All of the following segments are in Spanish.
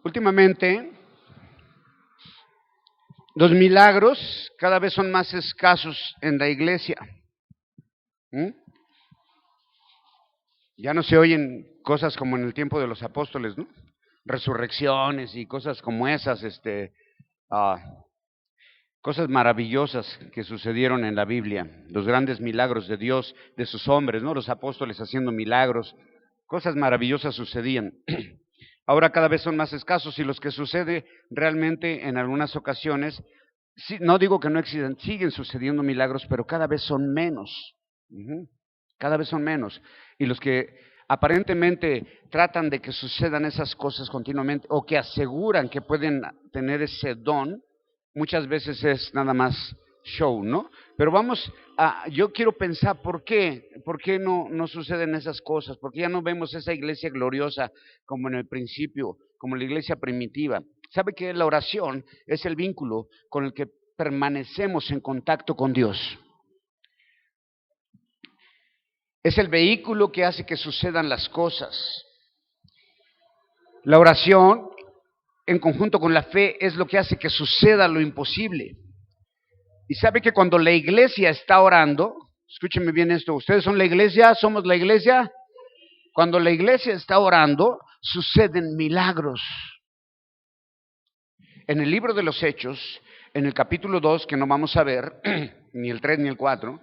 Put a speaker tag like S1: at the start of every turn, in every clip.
S1: Últimamente, los milagros cada vez son más escasos en la iglesia. Ya no se oyen cosas como en el tiempo de los apóstoles, ¿no? Resurrecciones y cosas como esas, ah, cosas maravillosas que sucedieron en la Biblia, los grandes milagros de Dios, de sus hombres, ¿no? Los apóstoles haciendo milagros, cosas maravillosas sucedían. Ahora cada vez son más escasos y los que sucede realmente en algunas ocasiones, sí, no digo que no existen, siguen sucediendo milagros, pero cada vez son menos. Cada vez son menos. Y los que aparentemente tratan de que sucedan esas cosas continuamente o que aseguran que pueden tener ese don, muchas veces es nada más show, ¿no? Pero yo quiero pensar por qué no suceden esas cosas, porque ya no vemos esa iglesia gloriosa como en el principio, como la iglesia primitiva. ¿Sabe que la oración es el vínculo con el que permanecemos en contacto con Dios? Es el vehículo que hace que sucedan las cosas. La oración, en conjunto con la fe, es lo que hace que suceda lo imposible. Y sabe que cuando la iglesia está orando, escúcheme bien esto, ¿ustedes son la iglesia? ¿Somos la iglesia? Cuando la iglesia está orando, suceden milagros. En el libro de los Hechos, en el capítulo 2, que no vamos a ver, ni el 3 ni el 4,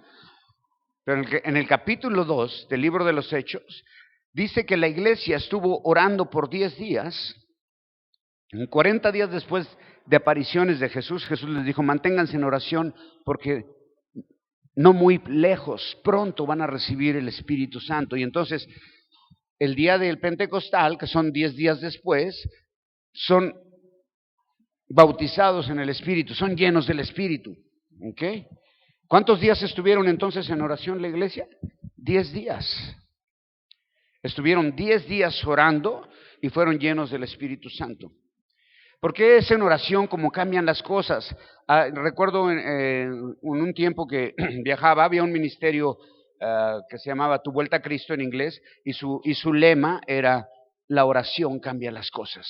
S1: pero en el capítulo 2 del libro de los Hechos, dice que la iglesia estuvo orando por 10 días. En 40 días después de apariciones de Jesús, Jesús les dijo, manténganse en oración porque no muy lejos, pronto van a recibir el Espíritu Santo. Y entonces, el día del Pentecostal, que son 10 días después, son bautizados en el Espíritu, son llenos del Espíritu. ¿Okay? ¿Cuántos días estuvieron entonces en oración la iglesia? 10 días. Estuvieron 10 días orando y fueron llenos del Espíritu Santo. Porque es en oración como cambian las cosas. Recuerdo en un tiempo que viajaba, había un ministerio que se llamaba Tu Vuelta a Cristo en inglés, y su lema era, la oración cambia las cosas.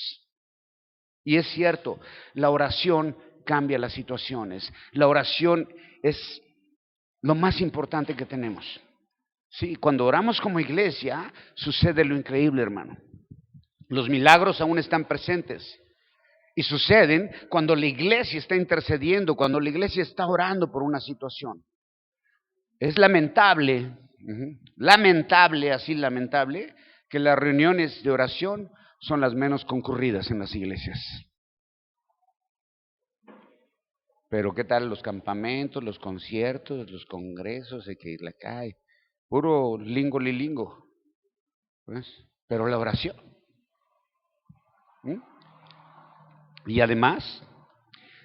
S1: Y es cierto, la oración cambia las situaciones. La oración es lo más importante que tenemos. Sí, cuando oramos como iglesia, sucede lo increíble, hermano. Los milagros aún están presentes. Y suceden cuando la iglesia está intercediendo, cuando la iglesia está orando por una situación. Es lamentable, así lamentable, que las reuniones de oración son las menos concurridas en las iglesias. Pero ¿qué tal los campamentos, los conciertos, los congresos, de que la cae? Puro lingo lilingo. ¿Ves? Pero la oración. Y además,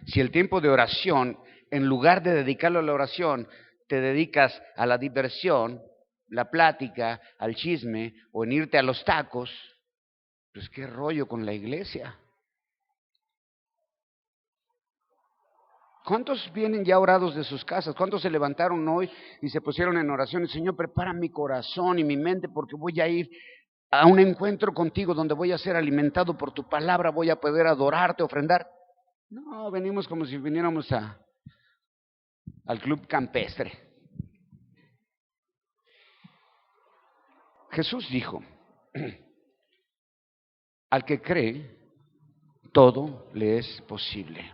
S1: si el tiempo de oración, en lugar de dedicarlo a la oración, te dedicas a la diversión, la plática, al chisme, o en irte a los tacos, pues qué rollo con la iglesia. ¿Cuántos vienen ya orados de sus casas? ¿Cuántos se levantaron hoy y se pusieron en oración? Y Señor, prepara mi corazón y mi mente porque voy a ir a un encuentro contigo donde voy a ser alimentado por tu palabra, voy a poder adorarte, ofrendar. No, venimos como si viniéramos al club campestre. Jesús dijo, al que cree, todo le es posible.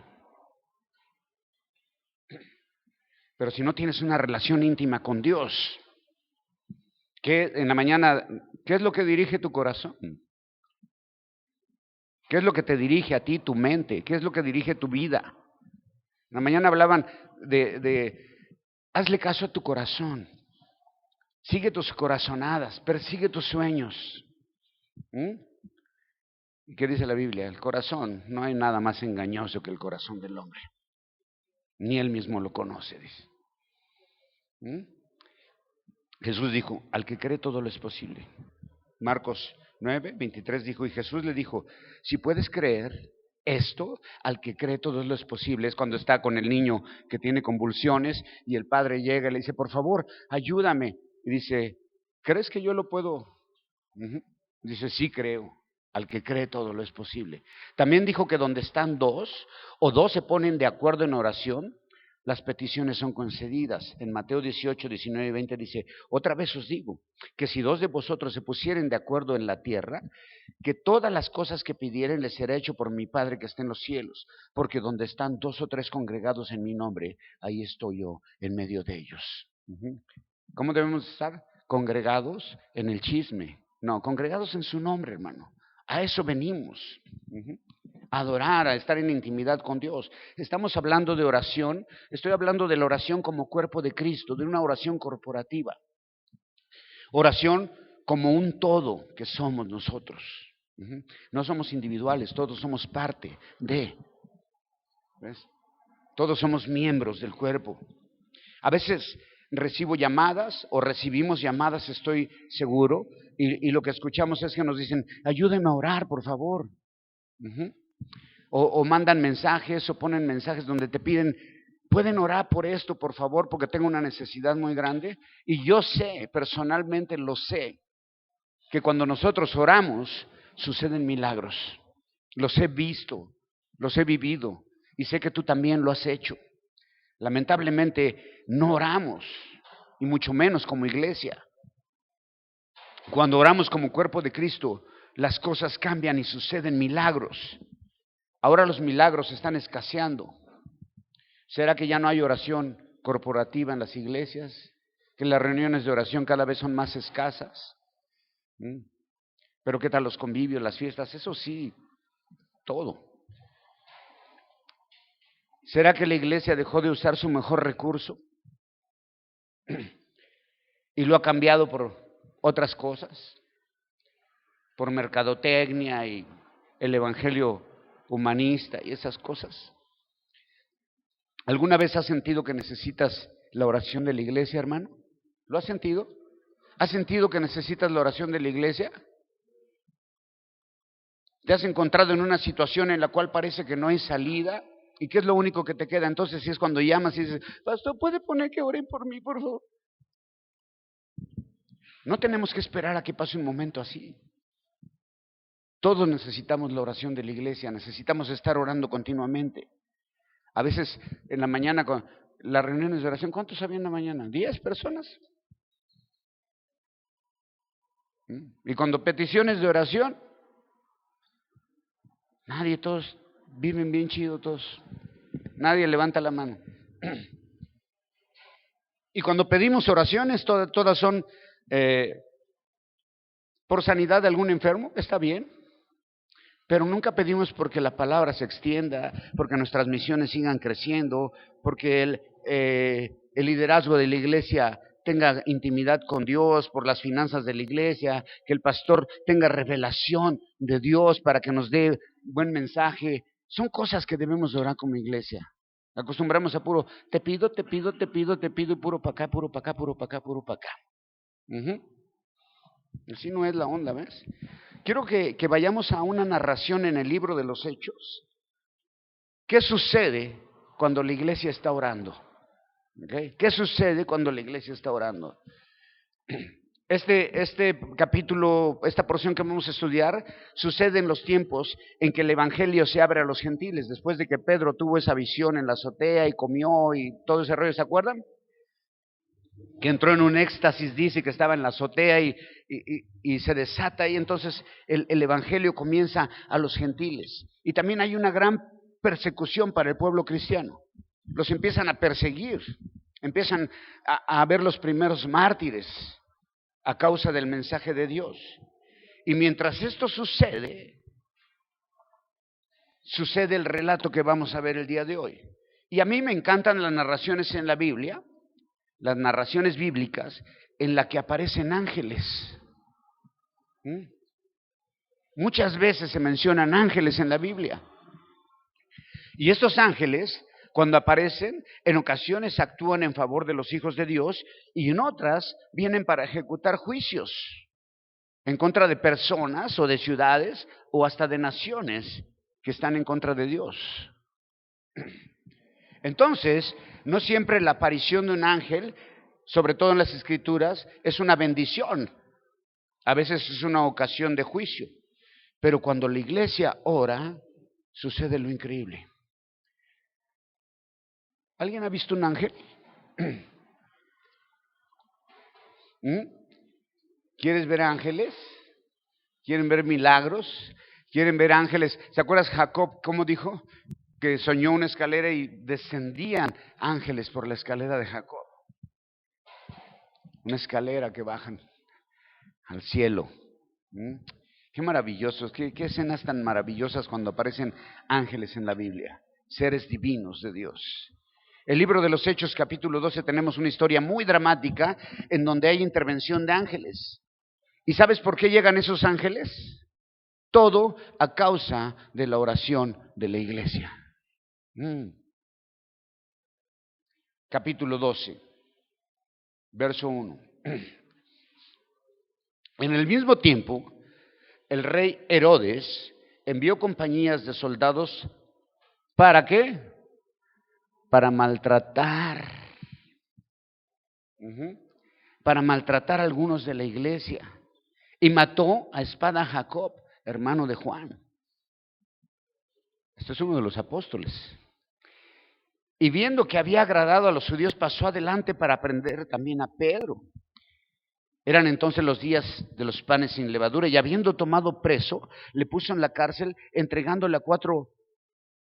S1: Pero si no tienes una relación íntima con Dios, ¿qué en la mañana, qué es lo que dirige tu corazón? ¿Qué es lo que te dirige a ti, tu mente? ¿Qué es lo que dirige tu vida? En la mañana hablaban de hazle caso a tu corazón. Sigue tus corazonadas, persigue tus sueños. ¿Y qué dice la Biblia? El corazón, no hay nada más engañoso que el corazón del hombre. Ni él mismo lo conoce, dice. Jesús dijo, al que cree todo lo es posible. Marcos 9:23 dijo, y Jesús le dijo, si puedes creer esto, al que cree todo lo es posible. Es cuando está con el niño que tiene convulsiones y el padre llega y le dice, por favor, ayúdame. Y dice, ¿crees que yo lo puedo? Dice, sí creo. Al que cree todo lo es posible. También dijo que donde están dos o dos se ponen de acuerdo en oración, las peticiones son concedidas. En Mateo 18, 19 y 20 dice, otra vez os digo, que si dos de vosotros se pusieren de acuerdo en la tierra, que todas las cosas que pidieren les será hecho por mi Padre que está en los cielos, porque donde están dos o tres congregados en mi nombre, ahí estoy yo en medio de ellos. ¿Cómo debemos estar? Congregados en el chisme. No, congregados en su nombre, hermano. A eso venimos. A adorar, a estar en intimidad con Dios. Estamos hablando de oración. Estoy hablando de la oración como cuerpo de Cristo, de una oración corporativa. Oración como un todo que somos nosotros. No somos individuales, todos somos parte de. ¿Ves? Todos somos miembros del cuerpo. A veces recibo llamadas o recibimos llamadas, estoy seguro, y lo que escuchamos es que nos dicen, ayúdenme a orar, por favor. O mandan mensajes o ponen mensajes donde te piden, ¿pueden orar por esto, por favor? Porque tengo una necesidad muy grande. Y yo sé, personalmente lo sé, que cuando nosotros oramos, suceden milagros. Los he visto, los he vivido, y sé que tú también lo has hecho. Lamentablemente no oramos, y mucho menos como iglesia. Cuando oramos como cuerpo de Cristo, las cosas cambian y suceden milagros. Ahora los milagros están escaseando. ¿Será que ya no hay oración corporativa en las iglesias? ¿Que las reuniones de oración cada vez son más escasas? Pero ¿qué tal los convivios, las fiestas? Eso sí, todo. ¿Será que la iglesia dejó de usar su mejor recurso y lo ha cambiado por otras cosas? Por mercadotecnia y el evangelio humanista y esas cosas. ¿Alguna vez has sentido que necesitas la oración de la iglesia, hermano? ¿Lo has sentido? ¿Has sentido que necesitas la oración de la iglesia? ¿Te has encontrado en una situación en la cual parece que no hay salida? ¿Y qué es lo único que te queda? Entonces si es cuando llamas y dices, pastor, ¿puede poner que oren por mí, por favor? No tenemos que esperar a que pase un momento así. Todos necesitamos la oración de la iglesia, necesitamos estar orando continuamente. A veces en la mañana, con las reuniones de oración, ¿cuántos había en la mañana? ¿10 personas? Y cuando peticiones de oración, nadie, todos viven bien chido, todos. Nadie levanta la mano. Y cuando pedimos oraciones, todas son por sanidad de algún enfermo, está bien. Pero nunca pedimos porque la palabra se extienda, porque nuestras misiones sigan creciendo, porque el liderazgo de la iglesia tenga intimidad con Dios, por las finanzas de la iglesia, que el pastor tenga revelación de Dios para que nos dé buen mensaje. Son cosas que debemos orar como iglesia. Acostumbramos a puro, te pido, te pido, te pido, te pido, y puro para acá, puro para acá, puro para acá, puro para acá. Así no es la onda, ¿ves? Quiero que vayamos a una narración en el libro de los Hechos. ¿Qué sucede cuando la iglesia está orando? ¿Okay? ¿Qué sucede cuando la iglesia está orando? Este capítulo, esta porción que vamos a estudiar, sucede en los tiempos en que el evangelio se abre a los gentiles, después de que Pedro tuvo esa visión en la azotea y comió y todo ese rollo, ¿se acuerdan? Que entró en un éxtasis, dice que estaba en la azotea y se desata y entonces el evangelio comienza a los gentiles. Y también hay una gran persecución para el pueblo cristiano. Los empiezan a perseguir, empiezan a ver los primeros mártires a causa del mensaje de Dios. Y mientras esto sucede el relato que vamos a ver el día de hoy. Y a mí me encantan las narraciones en la Biblia, las narraciones bíblicas en las que aparecen ángeles. Muchas veces se mencionan ángeles en la Biblia. Y estos ángeles, cuando aparecen, en ocasiones actúan en favor de los hijos de Dios y en otras vienen para ejecutar juicios en contra de personas o de ciudades o hasta de naciones que están en contra de Dios. Entonces, no siempre la aparición de un ángel, sobre todo en las Escrituras, es una bendición. A veces es una ocasión de juicio. Pero cuando la iglesia ora, sucede lo increíble. ¿Alguien ha visto un ángel? ¿Quieres ver ángeles? ¿Quieren ver milagros? ¿Quieren ver ángeles? ¿Se acuerdas Jacob cómo dijo? Que soñó una escalera y descendían ángeles por la escalera de Jacob. Una escalera que bajan al cielo. Qué maravillosos, qué escenas tan maravillosas cuando aparecen ángeles en la Biblia, seres divinos de Dios. El libro de los Hechos, capítulo 12, tenemos una historia muy dramática en donde hay intervención de ángeles. ¿Y sabes por qué llegan esos ángeles? Todo a causa de la oración de la iglesia. Capítulo 12, verso 1. En el mismo tiempo, el rey Herodes envió compañías de soldados. ¿Para qué? Para maltratar. Para maltratar a algunos de la iglesia. Y mató a espada a Jacob, hermano de Juan. Este es uno de los apóstoles. Y viendo que había agradado a los judíos, pasó adelante para prender también a Pedro. Eran entonces los días de los panes sin levadura, y habiendo tomado preso, le puso en la cárcel, entregándole a 4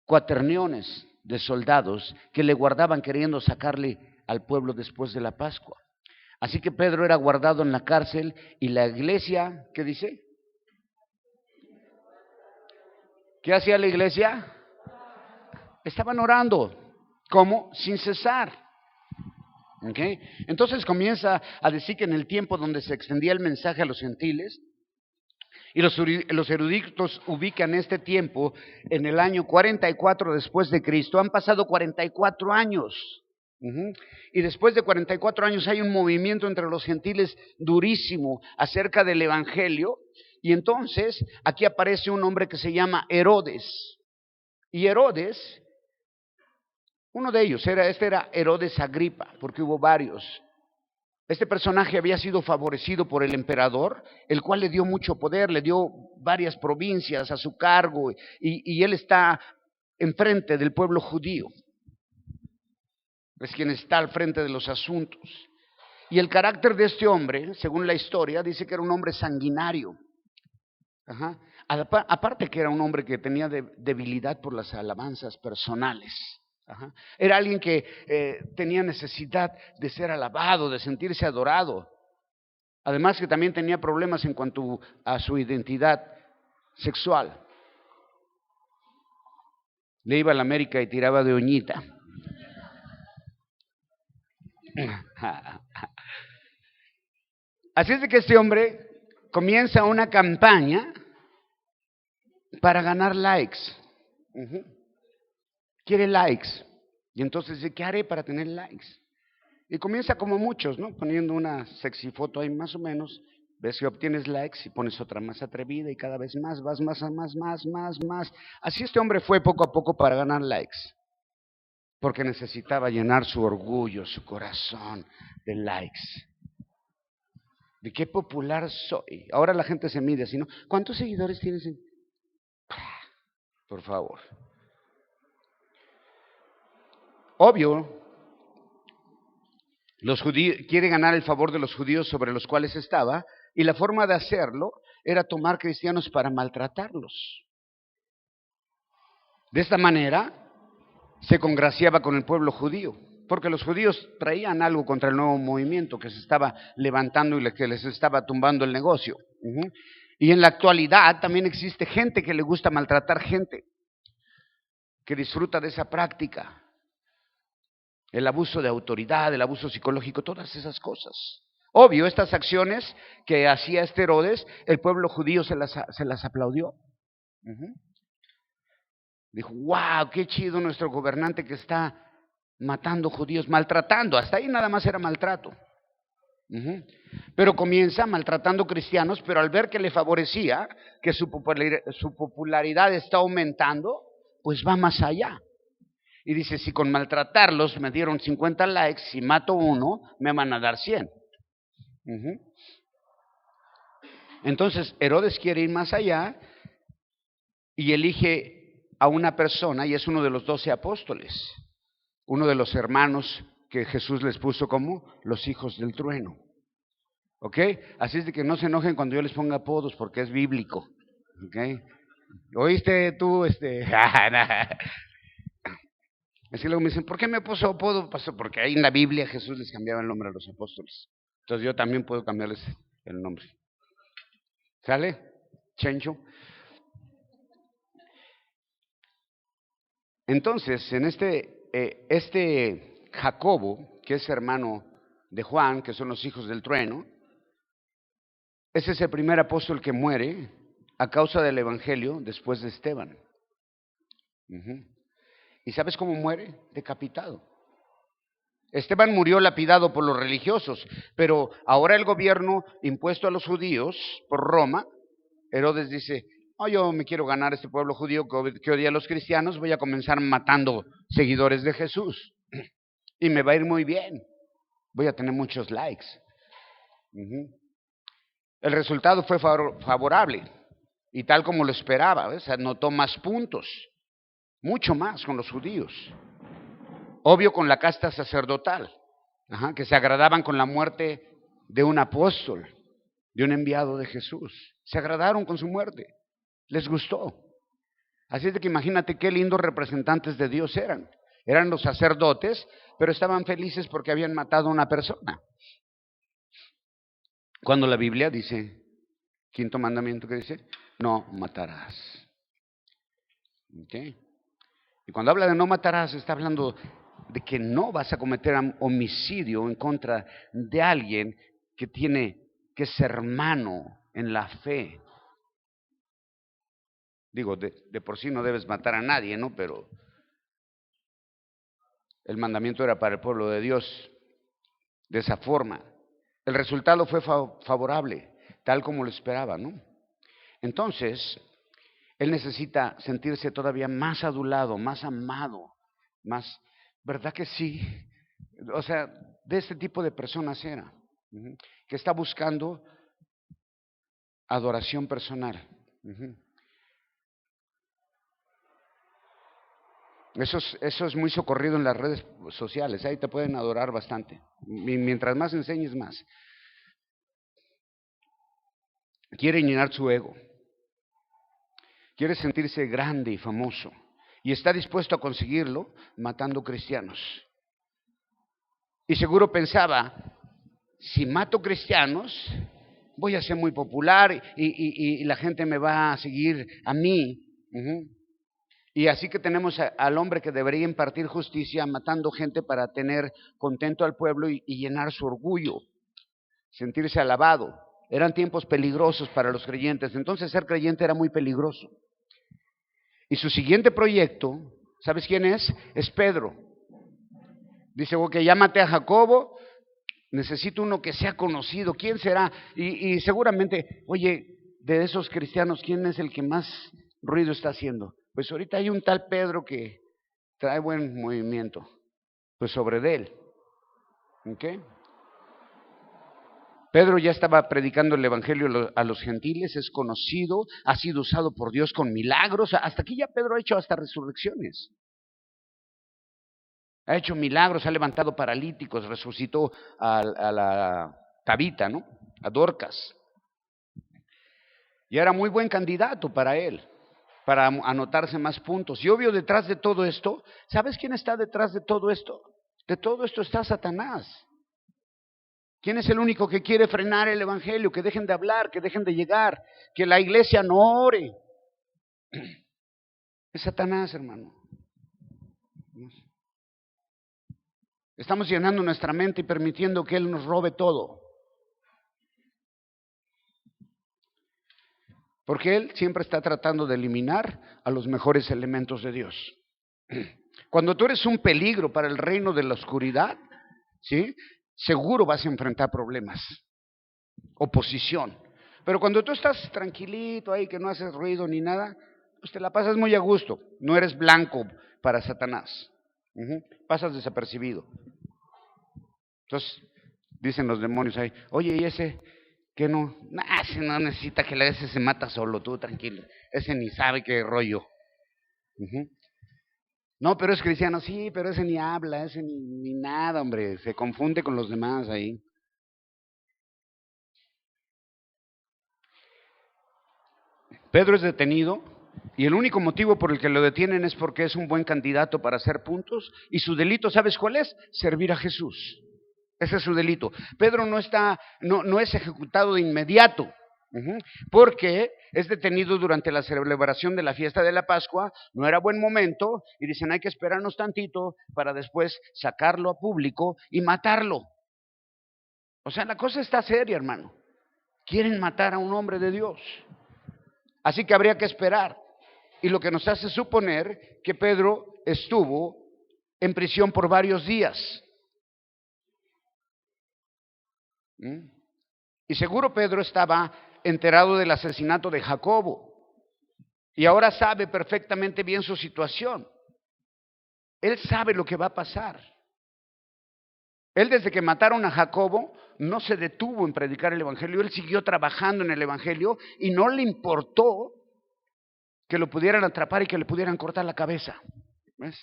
S1: cuaterniones de soldados que le guardaban, queriendo sacarle al pueblo después de la Pascua. Así que Pedro era guardado en la cárcel, y la iglesia, ¿qué dice? ¿Qué hacía la iglesia? Estaban orando. ¿Cómo? Sin cesar. ¿Okay? Entonces comienza a decir que en el tiempo donde se extendía el mensaje a los gentiles, y los eruditos ubican este tiempo en el año 44 después de Cristo. Han pasado 44 años. Y después de 44 años hay un movimiento entre los gentiles durísimo acerca del evangelio. Y entonces aquí aparece un hombre que se llama Herodes. Y Herodes, uno de ellos, era Herodes Agripa, porque hubo varios. Este personaje había sido favorecido por el emperador, el cual le dio mucho poder, le dio varias provincias a su cargo, y él está enfrente del pueblo judío. Es quien está al frente de los asuntos. Y el carácter de este hombre, según la historia, dice que era un hombre sanguinario. Aparte que era un hombre que tenía debilidad por las alabanzas personales. Era alguien que tenía necesidad de ser alabado, de sentirse adorado. Además que también tenía problemas en cuanto a su identidad sexual. Le iba a la América y tiraba de oñita. Así es de que este hombre comienza una campaña para ganar likes. Quiere likes. Y entonces dice, ¿qué haré para tener likes? Y comienza como muchos, ¿no? Poniendo una sexy foto ahí más o menos. Ves que obtienes likes y pones otra más atrevida y cada vez más, vas más. Así este hombre fue poco a poco para ganar likes. Porque necesitaba llenar su orgullo, su corazón de likes. ¿De qué popular soy? Ahora la gente se mide así, ¿no? ¿Cuántos seguidores tienes? Por favor. Obvio, los judíos quiere ganar el favor de los judíos sobre los cuales estaba, y la forma de hacerlo era tomar cristianos para maltratarlos. De esta manera se congraciaba con el pueblo judío, porque los judíos traían algo contra el nuevo movimiento que se estaba levantando y que les estaba tumbando el negocio. Y en la actualidad también existe gente que le gusta maltratar gente, que disfruta de esa práctica. El abuso de autoridad, el abuso psicológico, todas esas cosas. Obvio, estas acciones que hacía este Herodes, el pueblo judío se las aplaudió. Dijo, wow, qué chido nuestro gobernante que está matando judíos, maltratando. Hasta ahí nada más era maltrato. Pero comienza maltratando cristianos, pero al ver que le favorecía, que su popularidad está aumentando, pues va más allá. Y dice, si con maltratarlos me dieron 50 likes, si mato uno, me van a dar 100. Entonces, Herodes quiere ir más allá y elige a una persona, y es uno de los 12 apóstoles, uno de los hermanos que Jesús les puso como los hijos del trueno. ¿Ok? Así es de que no se enojen cuando yo les ponga apodos, porque es bíblico. ¿Ok? ¿Oíste tú? Es que luego me dicen, ¿por qué me puso apodo, pastor? Porque ahí en la Biblia Jesús les cambiaba el nombre a los apóstoles. Entonces yo también puedo cambiarles el nombre. ¿Sale? Chencho. Entonces, en este Jacobo, que es hermano de Juan, que son los hijos del trueno, ese es el primer apóstol que muere a causa del evangelio después de Esteban. ¿Y sabes cómo muere? Decapitado. Esteban murió lapidado por los religiosos, pero ahora el gobierno impuesto a los judíos por Roma, Herodes dice, yo me quiero ganar este pueblo judío que odia a los cristianos, voy a comenzar matando seguidores de Jesús y me va a ir muy bien, voy a tener muchos likes. El resultado fue favorable y tal como lo esperaba, ¿ves? Anotó más puntos, mucho más con los judíos. Obvio con la casta sacerdotal, que se agradaban con la muerte de un apóstol, de un enviado de Jesús. Se agradaron con su muerte, les gustó. Así es de que imagínate qué lindos representantes de Dios eran. Eran los sacerdotes, pero estaban felices porque habían matado a una persona. Cuando la Biblia dice, quinto mandamiento que dice, no matarás. ¿Okay? Y cuando habla de no matarás, está hablando de que no vas a cometer homicidio en contra de alguien que que es hermano en la fe. Digo, de por sí no debes matar a nadie, ¿no? Pero el mandamiento era para el pueblo de Dios de esa forma. El resultado fue favorable, tal como lo esperaba, ¿no? Entonces, él necesita sentirse todavía más adulado, más amado, más, ¿verdad que sí? O sea, de este tipo de personas era, que está buscando adoración personal. Eso es muy socorrido en las redes sociales, ahí te pueden adorar bastante. Mientras más enseñes, más. Quiere llenar su ego, quiere sentirse grande y famoso, y está dispuesto a conseguirlo matando cristianos. Y seguro pensaba, si mato cristianos, voy a ser muy popular y la gente me va a seguir a mí. Y así que tenemos al hombre que debería impartir justicia matando gente para tener contento al pueblo y llenar su orgullo, sentirse alabado. Eran tiempos peligrosos para los creyentes, entonces ser creyente era muy peligroso. Y su siguiente proyecto, ¿sabes quién es? Es Pedro. Dice, ok, ya maté a Jacobo, necesito uno que sea conocido, ¿quién será? Y seguramente, oye, de esos cristianos, ¿quién es el que más ruido está haciendo? Pues ahorita hay un tal Pedro que trae buen movimiento, pues sobre de él. ¿Ok? Pedro ya estaba predicando el evangelio a los gentiles, es conocido, ha sido usado por Dios con milagros, hasta aquí ya Pedro ha hecho hasta resurrecciones. Ha hecho milagros, ha levantado paralíticos, resucitó a la Tabita, ¿no? A Dorcas. Y era muy buen candidato para él, para anotarse más puntos. Y obvio, detrás de todo esto, ¿sabes quién está detrás de todo esto? De todo esto está Satanás. ¿Quién es el único que quiere frenar el evangelio? Que dejen de hablar, que dejen de llegar, que la iglesia no ore. Es Satanás, hermano. Estamos llenando nuestra mente y permitiendo que él nos robe todo. Porque él siempre está tratando de eliminar a los mejores elementos de Dios. Cuando tú eres un peligro para el reino de la oscuridad, ¿sí? Seguro vas a enfrentar problemas, oposición. Pero cuando tú estás tranquilito ahí, que no haces ruido ni nada, pues te la pasas muy a gusto. No eres blanco para Satanás. Pasas desapercibido. Entonces, dicen los demonios ahí, oye, ¿y ese qué no? Ese no necesita que ese se mata solo, tú tranquilo. ese ni sabe qué rollo. Ujú. No, pero es cristiano, sí, pero ese ni habla, ese ni nada, hombre, se confunde con los demás ahí. Pedro es detenido y el único motivo por el que lo detienen es porque es un buen candidato para hacer puntos y su delito, ¿sabes cuál es? Servir a Jesús. Ese es su delito. Pedro no es ejecutado de inmediato, porque es detenido durante la celebración de la fiesta de la Pascua, no era buen momento, y dicen hay que esperarnos tantito para después sacarlo a público y matarlo. O sea, la cosa está seria, hermano. Quieren matar a un hombre de Dios. Así que habría que esperar. Y lo que nos hace suponer que Pedro estuvo en prisión por varios días. Y seguro Pedro estaba enterado del asesinato de Jacobo. Y ahora sabe perfectamente bien su situación. Él sabe lo que va a pasar. Él desde que mataron a Jacobo no se detuvo en predicar el Evangelio. Él siguió trabajando en el Evangelio y no le importó que lo pudieran atrapar y que le pudieran cortar la cabeza. ¿Ves?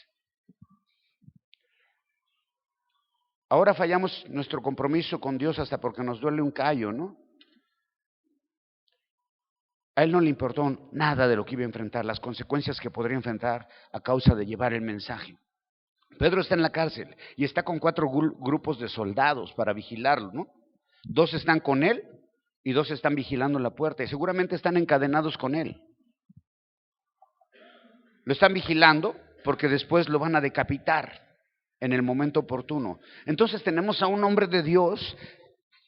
S1: Ahora fallamos nuestro compromiso con Dios hasta porque nos duele un callo, ¿no? A él no le importó nada de lo que iba a enfrentar, las consecuencias que podría enfrentar a causa de llevar el mensaje. Pedro está en la cárcel y está con 4 grupos de soldados para vigilarlo, ¿no? 2 están con él y 2 están vigilando la puerta y seguramente están encadenados con él. Lo están vigilando porque después lo van a decapitar en el momento oportuno. Entonces tenemos a un hombre de Dios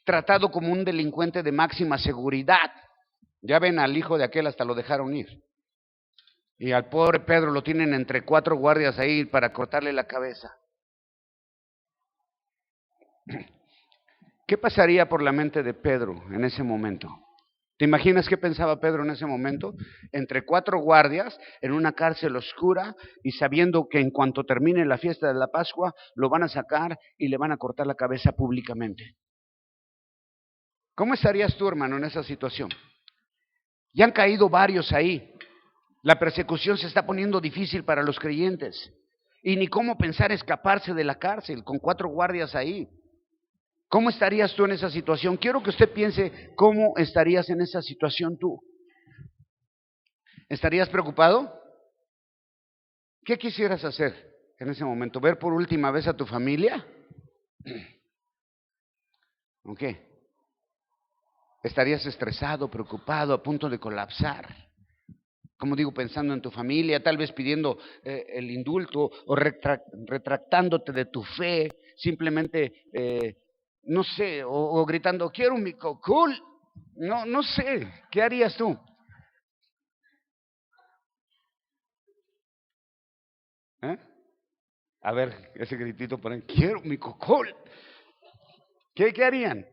S1: tratado como un delincuente de máxima seguridad. Ya ven al hijo de aquel, hasta lo dejaron ir. Y al pobre Pedro lo tienen entre 4 guardias ahí para cortarle la cabeza. ¿Qué pasaría por la mente de Pedro en ese momento? ¿Te imaginas qué pensaba Pedro en ese momento? Entre 4 guardias, en una cárcel oscura y sabiendo que en cuanto termine la fiesta de la Pascua, lo van a sacar y le van a cortar la cabeza públicamente. ¿Cómo estarías tú, hermano, en esa situación? Ya han caído varios ahí. La persecución se está poniendo difícil para los creyentes. Y ni cómo pensar escaparse de la cárcel con 4 guardias ahí. ¿Cómo estarías tú en esa situación? Quiero que usted piense cómo estarías en esa situación tú. ¿Estarías preocupado? ¿Qué quisieras hacer en ese momento? ¿Ver por última vez a tu familia? ¿O qué? ¿Estarías estresado, preocupado, a punto de colapsar? Como digo, pensando en tu familia, tal vez pidiendo el indulto o retractándote de tu fe, simplemente, no sé, o gritando, quiero mi cocul. No sé, ¿qué harías tú? ¿Eh? A ver, ese gritito por ahí, quiero mi cocul. ¿Qué harían?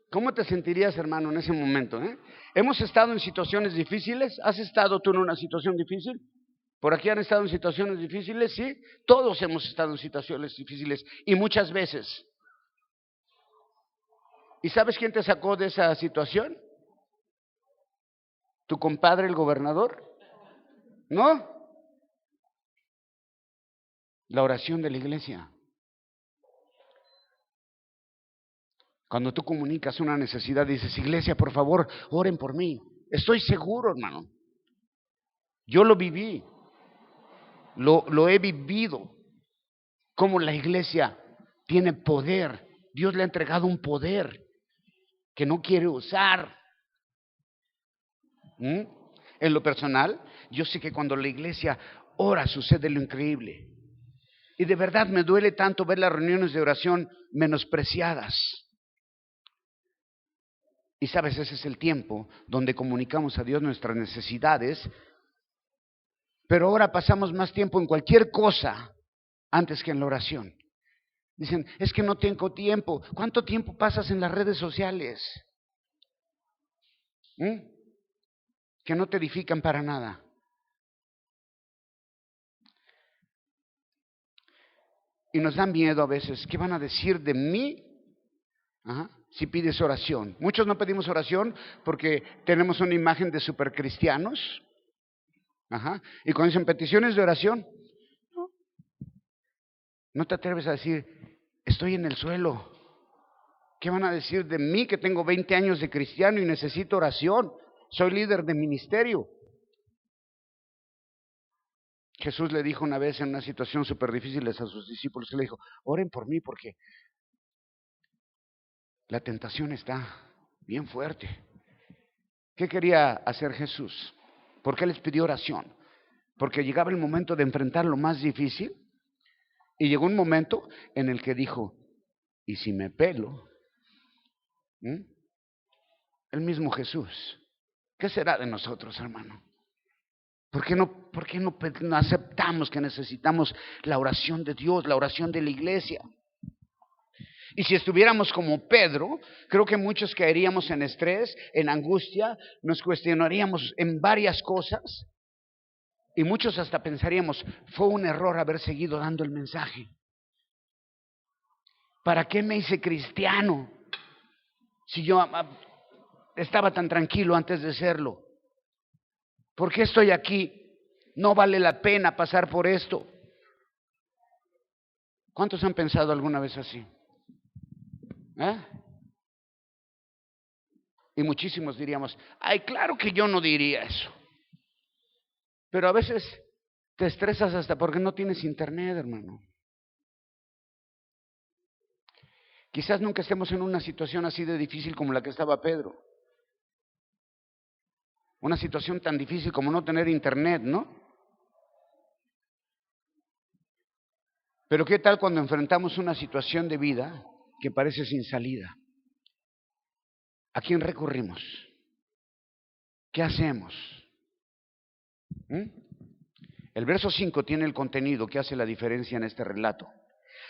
S1: ¿Cómo te sentirías, hermano, en ese momento? ¿Hemos estado en situaciones difíciles? ¿Has estado tú en una situación difícil? ¿Por aquí han estado en situaciones difíciles? Sí, todos hemos estado en situaciones difíciles y muchas veces. ¿Y sabes quién te sacó de esa situación? ¿Tu compadre, el gobernador? ¿No? La oración de la iglesia. Cuando tú comunicas una necesidad, dices, iglesia, por favor, oren por mí. Estoy seguro, hermano. Yo lo viví, lo he vivido. Como la iglesia tiene poder. Dios le ha entregado un poder que no quiere usar. En lo personal, yo sé que cuando la iglesia ora sucede lo increíble. Y de verdad me duele tanto ver las reuniones de oración menospreciadas. Y sabes, ese es el tiempo donde comunicamos a Dios nuestras necesidades, pero ahora pasamos más tiempo en cualquier cosa antes que en la oración. Dicen, es que no tengo tiempo. ¿Cuánto tiempo pasas en las redes sociales? Que no te edifican para nada. Y nos da miedo a veces, ¿qué van a decir de mí? Ajá. si pides oración. Muchos no pedimos oración porque tenemos una imagen de supercristianos. Ajá. Y cuando dicen peticiones de oración, no te atreves a decir, estoy en el suelo. ¿Qué van a decir de mí que tengo 20 años de cristiano y necesito oración? Soy líder de ministerio. Jesús le dijo una vez en una situación súper difícil a sus discípulos, que le dijo, oren por mí porque la tentación está bien fuerte. ¿Qué quería hacer Jesús? ¿Por qué les pidió oración? Porque llegaba el momento de enfrentar lo más difícil y llegó un momento en el que dijo, ¿y si me pelo? El mismo Jesús. ¿Qué será de nosotros, hermano? ¿Por qué no aceptamos que necesitamos la oración de Dios, la oración de la iglesia? Y si estuviéramos como Pedro, creo que muchos caeríamos en estrés, en angustia, nos cuestionaríamos en varias cosas y muchos hasta pensaríamos, fue un error haber seguido dando el mensaje. ¿Para qué me hice cristiano si yo estaba tan tranquilo antes de serlo? ¿Por qué estoy aquí? No vale la pena pasar por esto. ¿Cuántos han pensado alguna vez así? Y muchísimos diríamos, ay, claro que yo no diría eso. Pero a veces te estresas hasta porque no tienes internet, hermano. Quizás nunca estemos en una situación así de difícil como la que estaba Pedro. Una situación tan difícil como no tener internet, ¿no? Pero ¿qué tal cuando enfrentamos una situación de vida que parece sin salida? ¿A quién recurrimos? ¿Qué hacemos? El verso 5 tiene el contenido que hace la diferencia en este relato.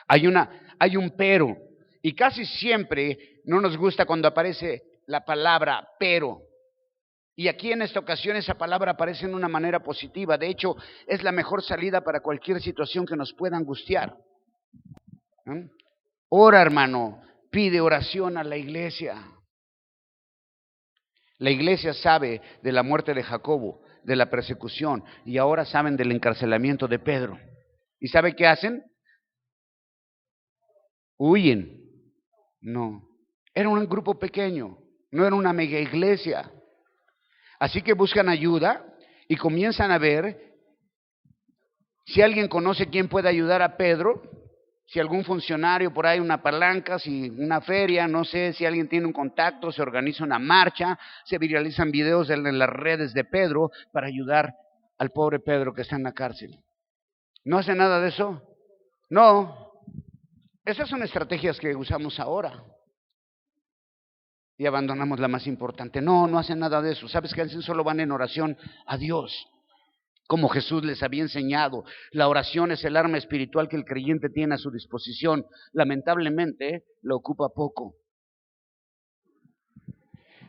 S1: Hay un pero, y casi siempre no nos gusta cuando aparece la palabra pero. Y aquí en esta ocasión esa palabra aparece en una manera positiva. De hecho, es la mejor salida para cualquier situación que nos pueda angustiar. Ora, hermano, pide oración a la iglesia. La iglesia sabe de la muerte de Jacobo, de la persecución, y ahora saben del encarcelamiento de Pedro. ¿Y sabe qué hacen? Huyen. No, era un grupo pequeño, no era una mega iglesia. Así que buscan ayuda y comienzan a ver si alguien conoce quién puede ayudar a Pedro, si algún funcionario por ahí, una palanca, si una feria, no sé, si alguien tiene un contacto, se organiza una marcha, se viralizan videos en las redes de Pedro para ayudar al pobre Pedro que está en la cárcel. ¿No hace nada de eso? No. Esas son estrategias que usamos ahora. Y abandonamos la más importante. No hacen nada de eso. ¿Sabes qué hacen? Solo van en oración a Dios, como Jesús les había enseñado. La oración es el arma espiritual que el creyente tiene a su disposición. Lamentablemente, lo ocupa poco.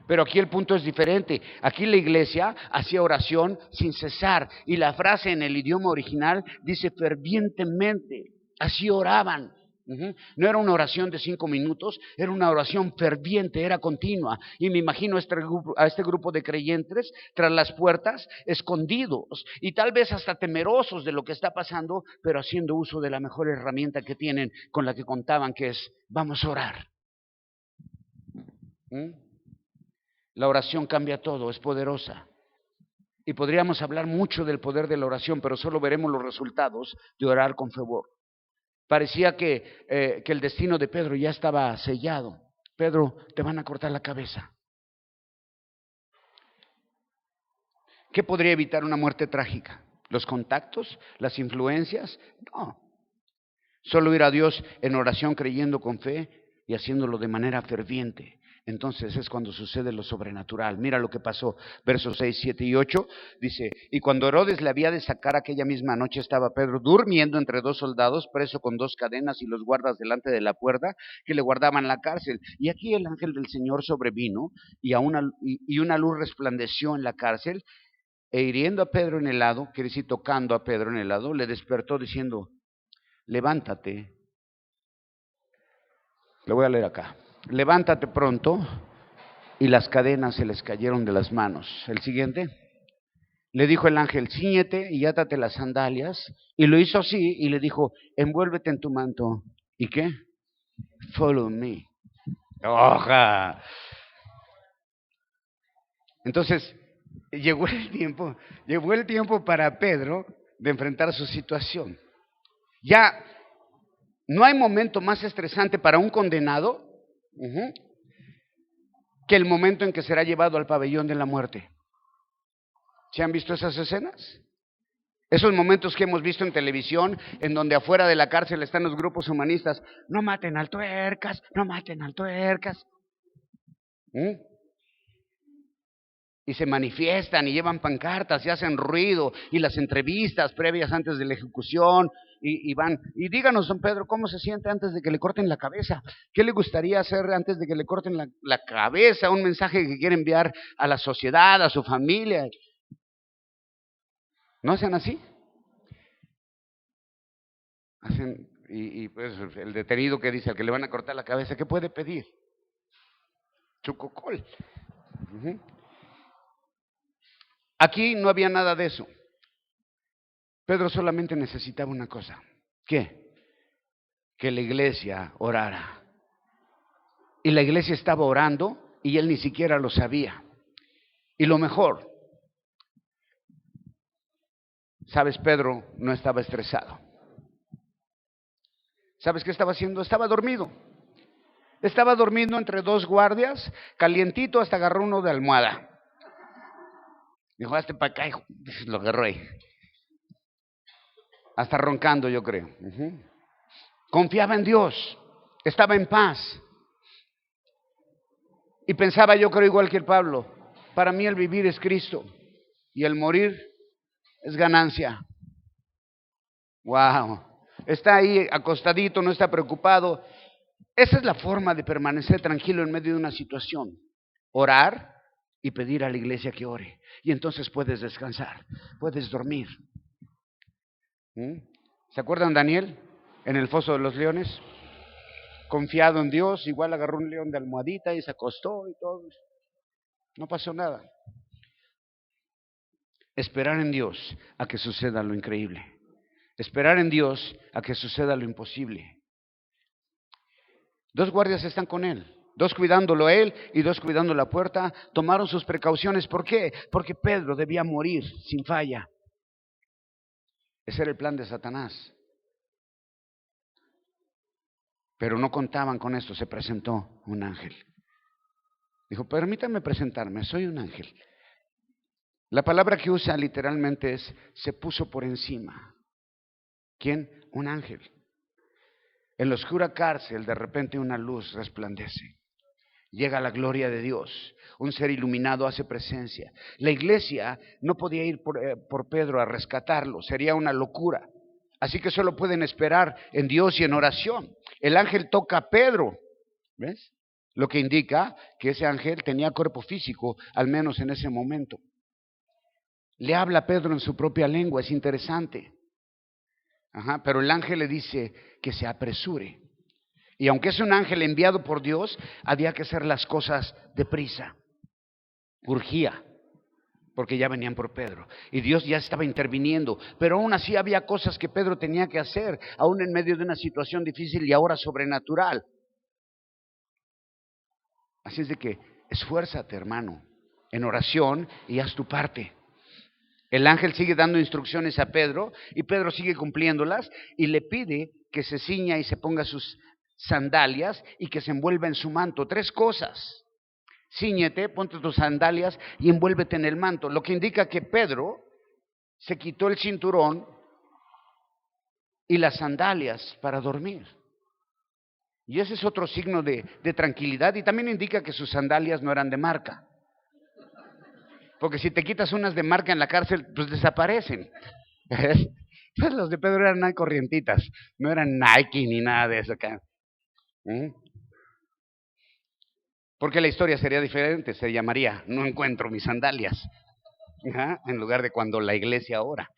S1: Pero aquí el punto es diferente. Aquí la iglesia hacía oración sin cesar. Y la frase en el idioma original dice fervientemente. Así oraban. No era una oración de 5 minutos, era una oración ferviente, era continua. Y me imagino a este grupo de creyentes tras las puertas, escondidos y tal vez hasta temerosos de lo que está pasando, pero haciendo uso de la mejor herramienta que tienen, con la que contaban, que es, vamos a orar. La oración cambia todo, es poderosa. Y podríamos hablar mucho del poder de la oración, pero solo veremos los resultados de orar con fervor. Parecía que el destino de Pedro ya estaba sellado. Pedro, te van a cortar la cabeza. ¿Qué podría evitar una muerte trágica? ¿Los contactos? ¿Las influencias? No. Solo ir a Dios en oración, creyendo con fe y haciéndolo de manera ferviente. Entonces es cuando sucede lo sobrenatural. Mira lo que pasó, versos 6, 7 y 8, dice, y cuando Herodes le había de sacar aquella misma noche, estaba Pedro durmiendo entre 2 soldados, preso con 2 cadenas y los guardas delante de la puerta que le guardaban la cárcel. Y aquí el ángel del Señor sobrevino y una luz resplandeció en la cárcel, e hiriendo a Pedro en el lado, quiere decir tocando a Pedro en el lado, le despertó diciendo, levántate. Lo voy a leer acá. levántate pronto, y las cadenas se les cayeron de las manos. El siguiente, le dijo el ángel, cíñete y átate las sandalias, y lo hizo así, y le dijo, envuélvete en tu manto. ¿Y qué? Follow me. ¡Oja! Entonces, llegó el tiempo para Pedro de enfrentar su situación. Ya no hay momento más estresante para un condenado que el momento en que será llevado al pabellón de la muerte. ¿Se han visto esas escenas? Esos momentos que hemos visto en televisión, en donde afuera de la cárcel están los grupos humanistas, no maten al tuercas, no maten al tuercas. Y se manifiestan y llevan pancartas y hacen ruido, y las entrevistas previas antes de la ejecución, y van, y díganos, don Pedro, ¿cómo se siente antes de que le corten la cabeza? ¿Qué le gustaría hacer antes de que le corten la cabeza? Un mensaje que quiere enviar a la sociedad, a su familia. ¿No hacen así? Hacen, y pues el detenido que dice al que le van a cortar la cabeza, ¿qué puede pedir? Chucocol. Aquí no había nada de eso. Pedro solamente necesitaba una cosa. ¿Qué? Que la iglesia orara. Y la iglesia estaba orando y él ni siquiera lo sabía. Y lo mejor, ¿sabes? Pedro no estaba estresado. ¿Sabes qué estaba haciendo? Estaba dormido. Estaba durmiendo entre dos guardias, calientito, hasta agarró uno de almohada. Dijo, hazte para acá, hijo. Lo agarró ahí. Hasta roncando, yo creo. Confiaba en Dios. Estaba en paz. Y pensaba, yo creo igual que el Pablo, para mí el vivir es Cristo y el morir es ganancia. Wow. Está ahí acostadito, no está preocupado. Esa es la forma de permanecer tranquilo en medio de una situación. Orar y pedir a la iglesia que ore. Y entonces puedes descansar, puedes dormir. ¿Se acuerdan Daniel en el foso de los leones? Confiado en Dios, igual agarró un león de almohadita y se acostó y todo. No pasó nada. Esperar en Dios a que suceda lo increíble. Esperar en Dios a que suceda lo imposible. Dos guardias están con él, dos cuidándolo a él y dos cuidando la puerta. Tomaron sus precauciones. ¿Por qué? Porque Pedro debía morir sin falla. Ese era el plan de Satanás. Pero no contaban con esto. Se presentó un ángel. Dijo, permítame presentarme, soy un ángel. La palabra que usa literalmente es, se puso por encima. ¿Quién? Un ángel. En la oscura cárcel, de repente una luz resplandece. Llega la gloria de Dios. Un ser iluminado hace presencia. La iglesia no podía ir por Pedro a rescatarlo. Sería una locura. Así que solo pueden esperar en Dios y en oración. El ángel toca a Pedro. ¿Ves? Lo que indica que ese ángel tenía cuerpo físico, al menos en ese momento. Le habla a Pedro en su propia lengua, es interesante. Pero el ángel le dice que se apresure. Y aunque es un ángel enviado por Dios, había que hacer las cosas deprisa. Urgía, porque ya venían por Pedro. Y Dios ya estaba interviniendo. Pero aún así había cosas que Pedro tenía que hacer, aún en medio de una situación difícil y ahora sobrenatural. Así es de que esfuérzate, hermano, en oración y haz tu parte. El ángel sigue dando instrucciones a Pedro y Pedro sigue cumpliéndolas y le pide que se ciña y se ponga sus sandalias y que se envuelva en su manto. Tres cosas. Cíñete, ponte tus sandalias y envuélvete en el manto. Lo que indica que Pedro se quitó el cinturón y las sandalias para dormir. Y ese es otro signo de tranquilidad y también indica que sus sandalias no eran de marca. Porque si te quitas unas de marca en la cárcel, pues desaparecen. Pues los de Pedro eran corrientitas, no eran Nike ni nada de eso acá. Porque la historia sería diferente, se llamaría no encuentro mis sandalias, en lugar de cuando la iglesia ora.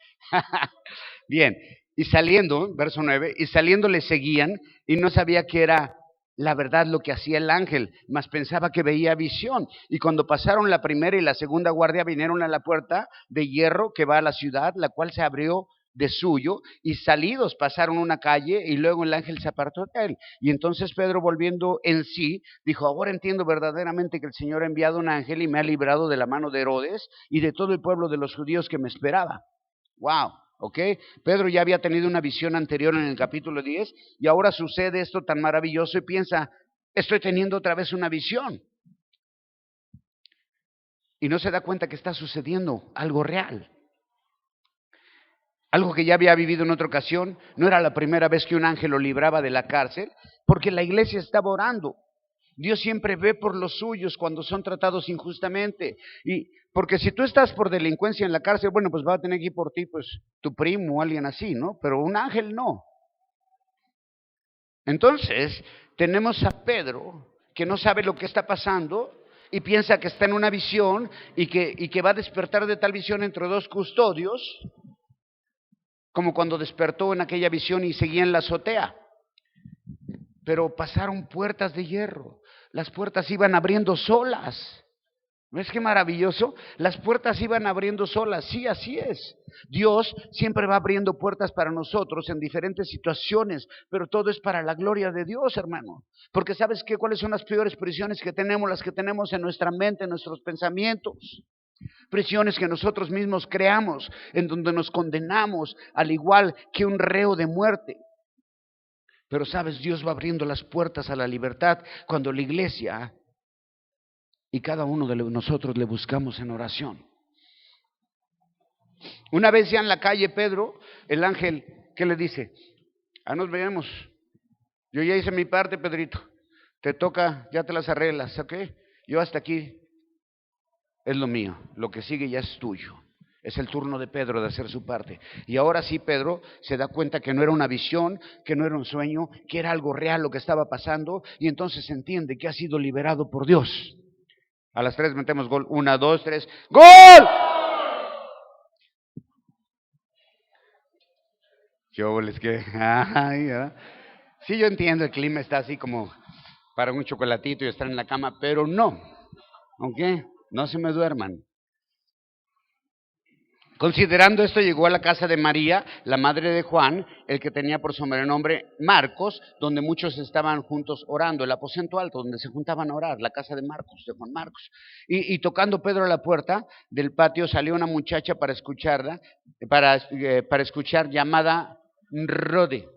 S1: Bien, y saliendo, verso 9, y saliendo le seguían y no sabía que era la verdad lo que hacía el ángel, mas pensaba que veía visión. Y cuando pasaron la primera y la segunda guardia, vinieron a la puerta de hierro que va a la ciudad, la cual se abrió de suyo, y salidos pasaron una calle, y luego el ángel se apartó de él. Y entonces Pedro, volviendo en sí, dijo: ahora entiendo verdaderamente que el Señor ha enviado un ángel y me ha librado de la mano de Herodes y de todo el pueblo de los judíos que me esperaba. Wow. ¿Ok? Pedro ya había tenido una visión anterior en el capítulo 10 y ahora sucede esto tan maravilloso y piensa: estoy teniendo otra vez una visión. Y no se da cuenta que está sucediendo algo real. Algo que ya había vivido en otra ocasión. No era la primera vez que un ángel lo libraba de la cárcel, porque la iglesia estaba orando. Dios siempre ve por los suyos cuando son tratados injustamente. Y porque si tú estás por delincuencia en la cárcel, bueno, pues va a tener que ir por ti, pues tu primo o alguien así, ¿no? Pero un ángel no. Entonces, tenemos a Pedro que no sabe lo que está pasando y piensa que está en una visión y que va a despertar de tal visión entre dos custodios, como cuando despertó en aquella visión y seguía en la azotea. Pero pasaron puertas de hierro, las puertas iban abriendo solas. ¿Ves qué maravilloso? Las puertas iban abriendo solas. Sí, así es. Dios siempre va abriendo puertas para nosotros en diferentes situaciones, pero todo es para la gloria de Dios, hermano. Porque ¿sabes qué? ¿Cuáles son las peores prisiones que tenemos? Las que tenemos en nuestra mente, en nuestros pensamientos. Prisiones que nosotros mismos creamos, en donde nos condenamos al igual que un reo de muerte. Pero sabes, Dios va abriendo las puertas a la libertad cuando la iglesia y cada uno de nosotros le buscamos en oración. Una vez ya en la calle, Pedro, el ángel, ¿qué le dice? Nos veremos. Yo ya hice mi parte, Pedrito. Te toca, ya te las arreglas, ¿ok? Yo hasta aquí es lo mío. Lo que sigue ya es tuyo. Es el turno de Pedro de hacer su parte. Y ahora sí, Pedro se da cuenta que no era una visión, que no era un sueño, que era algo real lo que estaba pasando, y entonces entiende que ha sido liberado por Dios. A las 3 metemos gol. 1, 2, 3. ¡Gol! Yo les que. Ay, sí, yo entiendo, el clima está así como para un chocolatito y estar en la cama, pero no. ¿Ok? No se me duerman. Considerando esto, llegó a la casa de María, la madre de Juan, el que tenía por sobrenombre Marcos, donde muchos estaban juntos orando, el aposento alto, donde se juntaban a orar, la casa de Marcos, de Juan Marcos. Y tocando Pedro a la puerta del patio, salió una muchacha para escucharla, para escuchar, llamada Rode,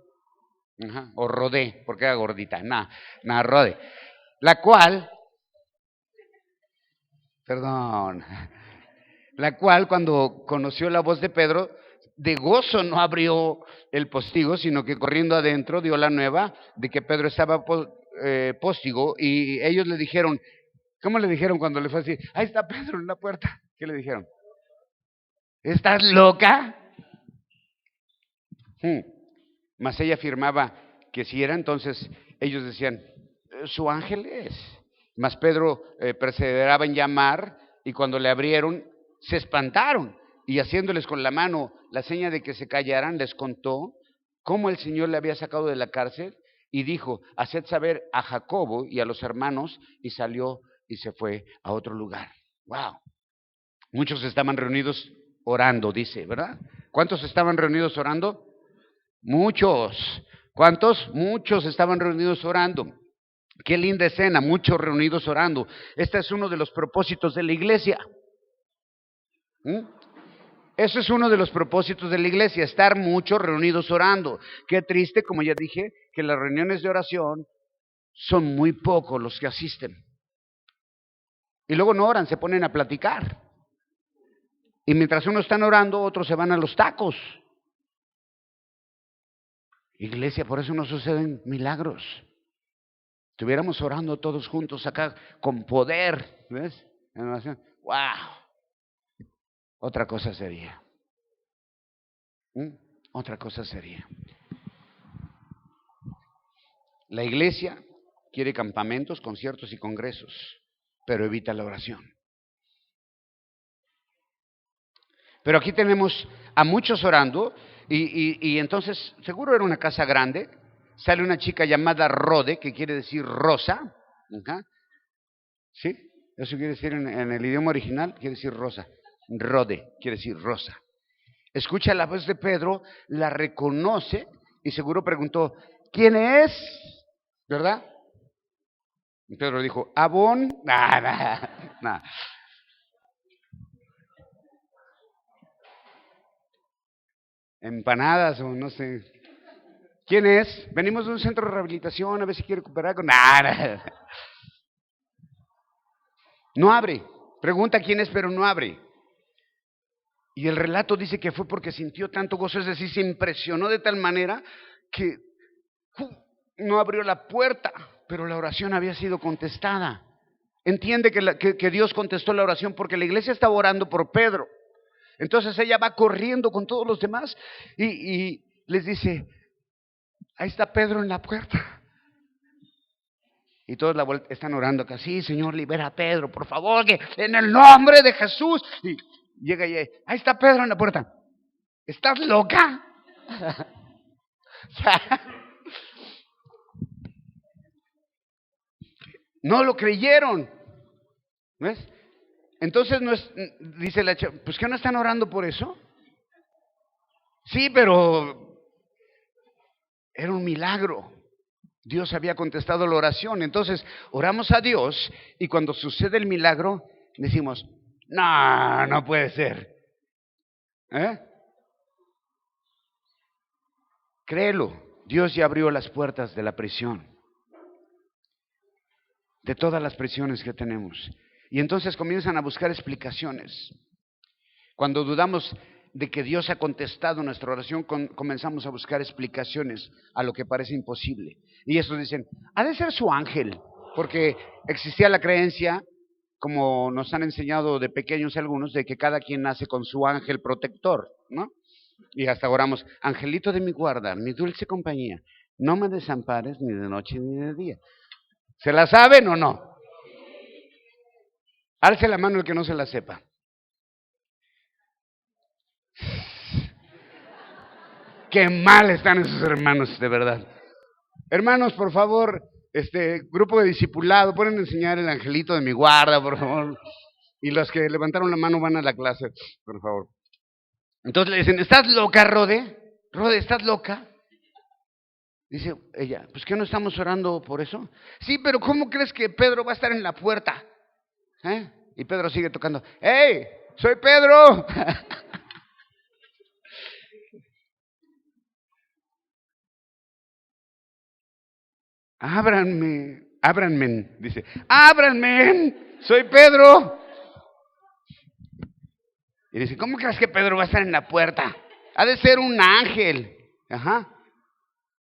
S1: o Rodé, porque era gordita, Rode, la cual, perdón, la cual cuando conoció la voz de Pedro, de gozo no abrió el postigo, sino que corriendo adentro dio la nueva de que Pedro estaba postigo, y ellos le dijeron, ¿cómo le dijeron cuando le fue a decir, ahí está Pedro en la puerta? ¿Qué le dijeron? ¿Estás loca? Mas ella afirmaba que si era, entonces ellos decían, su ángel es. Mas Pedro perseveraba en llamar, y cuando le abrieron, se espantaron, y haciéndoles con la mano la seña de que se callaran, les contó cómo el Señor le había sacado de la cárcel, y dijo, haced saber a Jacobo y a los hermanos, y salió y se fue a otro lugar. Wow. Muchos estaban reunidos orando, dice, ¿verdad? ¿Cuántos estaban reunidos orando? Muchos. ¿Cuántos? Muchos estaban reunidos orando. Qué linda escena, muchos reunidos orando. Este es uno de los propósitos de la iglesia. Eso es uno de los propósitos de la iglesia, estar muchos reunidos orando. Qué triste, como ya dije, que las reuniones de oración son muy pocos los que asisten. Y luego no oran, se ponen a platicar. Y mientras unos están orando, otros se van a los tacos. Iglesia, por eso no suceden milagros. Estuviéramos orando todos juntos acá con poder, ¿ves? En oración. ¡Wow! Otra cosa sería. Otra cosa sería. La iglesia quiere campamentos, conciertos y congresos, pero evita la oración. Pero aquí tenemos a muchos orando, y entonces seguro era una casa grande, sale una chica llamada Rode, que quiere decir rosa. Ajá. ¿Sí? Eso quiere decir en el idioma original, quiere decir rosa. Rode, quiere decir rosa. Escucha la voz de Pedro, la reconoce y seguro preguntó, ¿quién es? ¿Verdad? Y Pedro dijo, Abón. Nada, nada. Empanadas o no sé. ¿Quién es? Venimos de un centro de rehabilitación, a ver si quiere cooperar con... Nada. No abre. Pregunta quién es, pero no abre. Y el relato dice que fue porque sintió tanto gozo, es decir, se impresionó de tal manera que no abrió la puerta, pero la oración había sido contestada. Entiende que Dios contestó la oración porque la iglesia estaba orando por Pedro. Entonces ella va corriendo con todos los demás y les dice, ahí está Pedro en la puerta. Y todos están orando acá, sí, Señor, libera a Pedro, por favor, que en el nombre de Jesús. Y llega y ahí está Pedro en la puerta. ¿Estás loca? No lo creyeron. ¿Ves? Entonces dice la chava, pues ¿qué no están orando por eso? Sí, pero era un milagro. Dios había contestado la oración. Entonces oramos a Dios y cuando sucede el milagro decimos, no, no puede ser. ¿Eh? Créelo, Dios ya abrió las puertas de la prisión, de todas las prisiones que tenemos. Y entonces comienzan a buscar explicaciones. Cuando dudamos de que Dios ha contestado nuestra oración, comenzamos a buscar explicaciones a lo que parece imposible. Y estos dicen, ha de ser su ángel, porque existía la creencia, como nos han enseñado de pequeños algunos, de que cada quien nace con su ángel protector, ¿no? Y hasta oramos, angelito de mi guarda, mi dulce compañía, no me desampares ni de noche ni de día. ¿Se la saben o no? Alce la mano el que no se la sepa. Qué mal están esos hermanos, de verdad. Hermanos, por favor, grupo de discipulado, pueden enseñar el angelito de mi guarda, por favor. Y los que levantaron la mano van a la clase, por favor. Entonces le dicen, ¿estás loca, Rode? Rode, ¿estás loca? Dice ella, pues ¿qué no estamos orando por eso? Sí, pero ¿cómo crees que Pedro va a estar en la puerta? ¿Eh? Y Pedro sigue tocando, ¡hey! ¡Soy Pedro! ábranme, dice, ábranme, soy Pedro. Y dice, ¿cómo crees que Pedro va a estar en la puerta? Ha de ser un ángel. Ajá.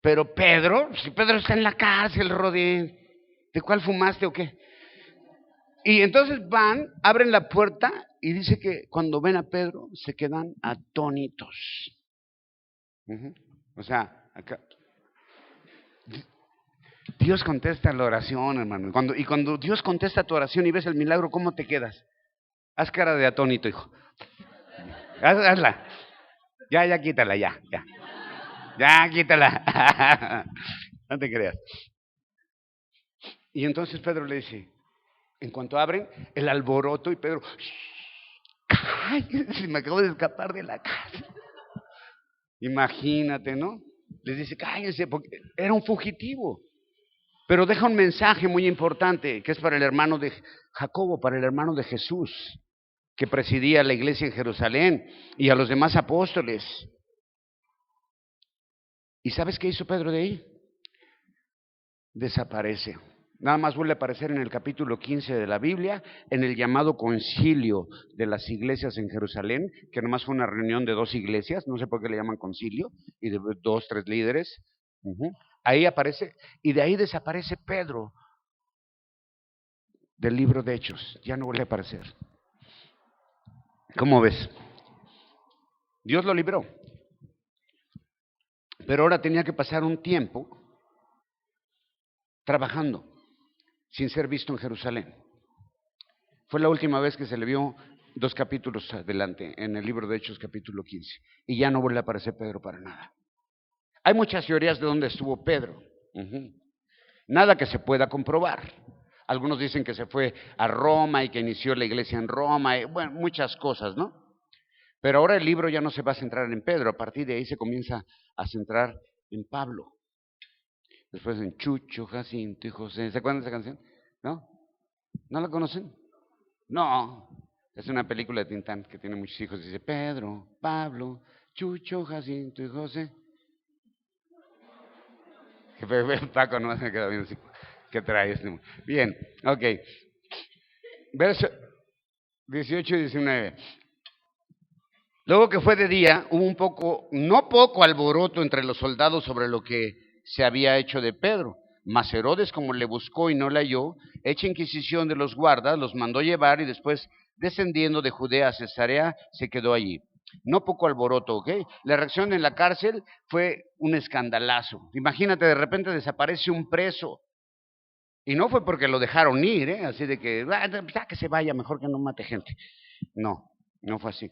S1: Pero Pedro, si Pedro está en la cárcel, Rodín, ¿de cuál fumaste o qué? Y entonces van, abren la puerta y dice que cuando ven a Pedro se quedan atónitos. O sea, acá. Dios contesta la oración, hermano. Y cuando Dios contesta tu oración y ves el milagro, ¿cómo te quedas? Haz cara de atónito, hijo. Hazla. Ya, quítala, ya. Ya, quítala. No te creas. Y entonces Pedro le dice, en cuanto abren, el alboroto y Pedro, ¡cállense! Me acabo de escapar de la casa. Imagínate, ¿no? Les dice, cállense, porque era un fugitivo. Pero deja un mensaje muy importante, que es para el hermano de Jacobo, para el hermano de Jesús, que presidía la iglesia en Jerusalén, y a los demás apóstoles. ¿Y sabes qué hizo Pedro de ahí? Desaparece. Nada más vuelve a aparecer en el capítulo 15 de la Biblia, en el llamado concilio de las iglesias en Jerusalén, que nomás fue una reunión de 2 iglesias, no sé por qué le llaman concilio, y de 2, 3 líderes. Ahí aparece, y de ahí desaparece Pedro del libro de Hechos, ya no vuelve a aparecer. ¿Cómo ves? Dios lo libró, pero ahora tenía que pasar un tiempo trabajando, sin ser visto en Jerusalén. Fue la última vez que se le vio 2 capítulos adelante, en el libro de Hechos capítulo 15, y ya no vuelve a aparecer Pedro para nada. Hay muchas teorías de dónde estuvo Pedro. Ujú. Nada que se pueda comprobar. Algunos dicen que se fue a Roma y que inició la iglesia en Roma, y, bueno, muchas cosas, ¿no? Pero ahora el libro ya no se va a centrar en Pedro, a partir de ahí se comienza a centrar en Pablo. Después en Chucho, Jacinto y José. ¿Se acuerdan de esa canción? ¿No? ¿No la conocen? No. Es una película de Tintán que tiene muchos hijos. Dice Pedro, Pablo, Chucho, Jacinto y José. Paco no se queda bien así. ¿Qué trae este? Bien, ok. Verso 18 y 19. Luego que fue de día, hubo un poco, no poco alboroto entre los soldados sobre lo que se había hecho de Pedro. Mas Herodes, como le buscó y no le halló, hecha inquisición de los guardas, los mandó llevar y después, descendiendo de Judea a Cesarea, se quedó allí. No poco alboroto, ¿ok? La reacción en la cárcel fue un escandalazo. Imagínate, de repente desaparece un preso. Y no fue porque lo dejaron ir, ¿eh? Así de que, ya que se vaya, mejor que no mate gente. No, no fue así.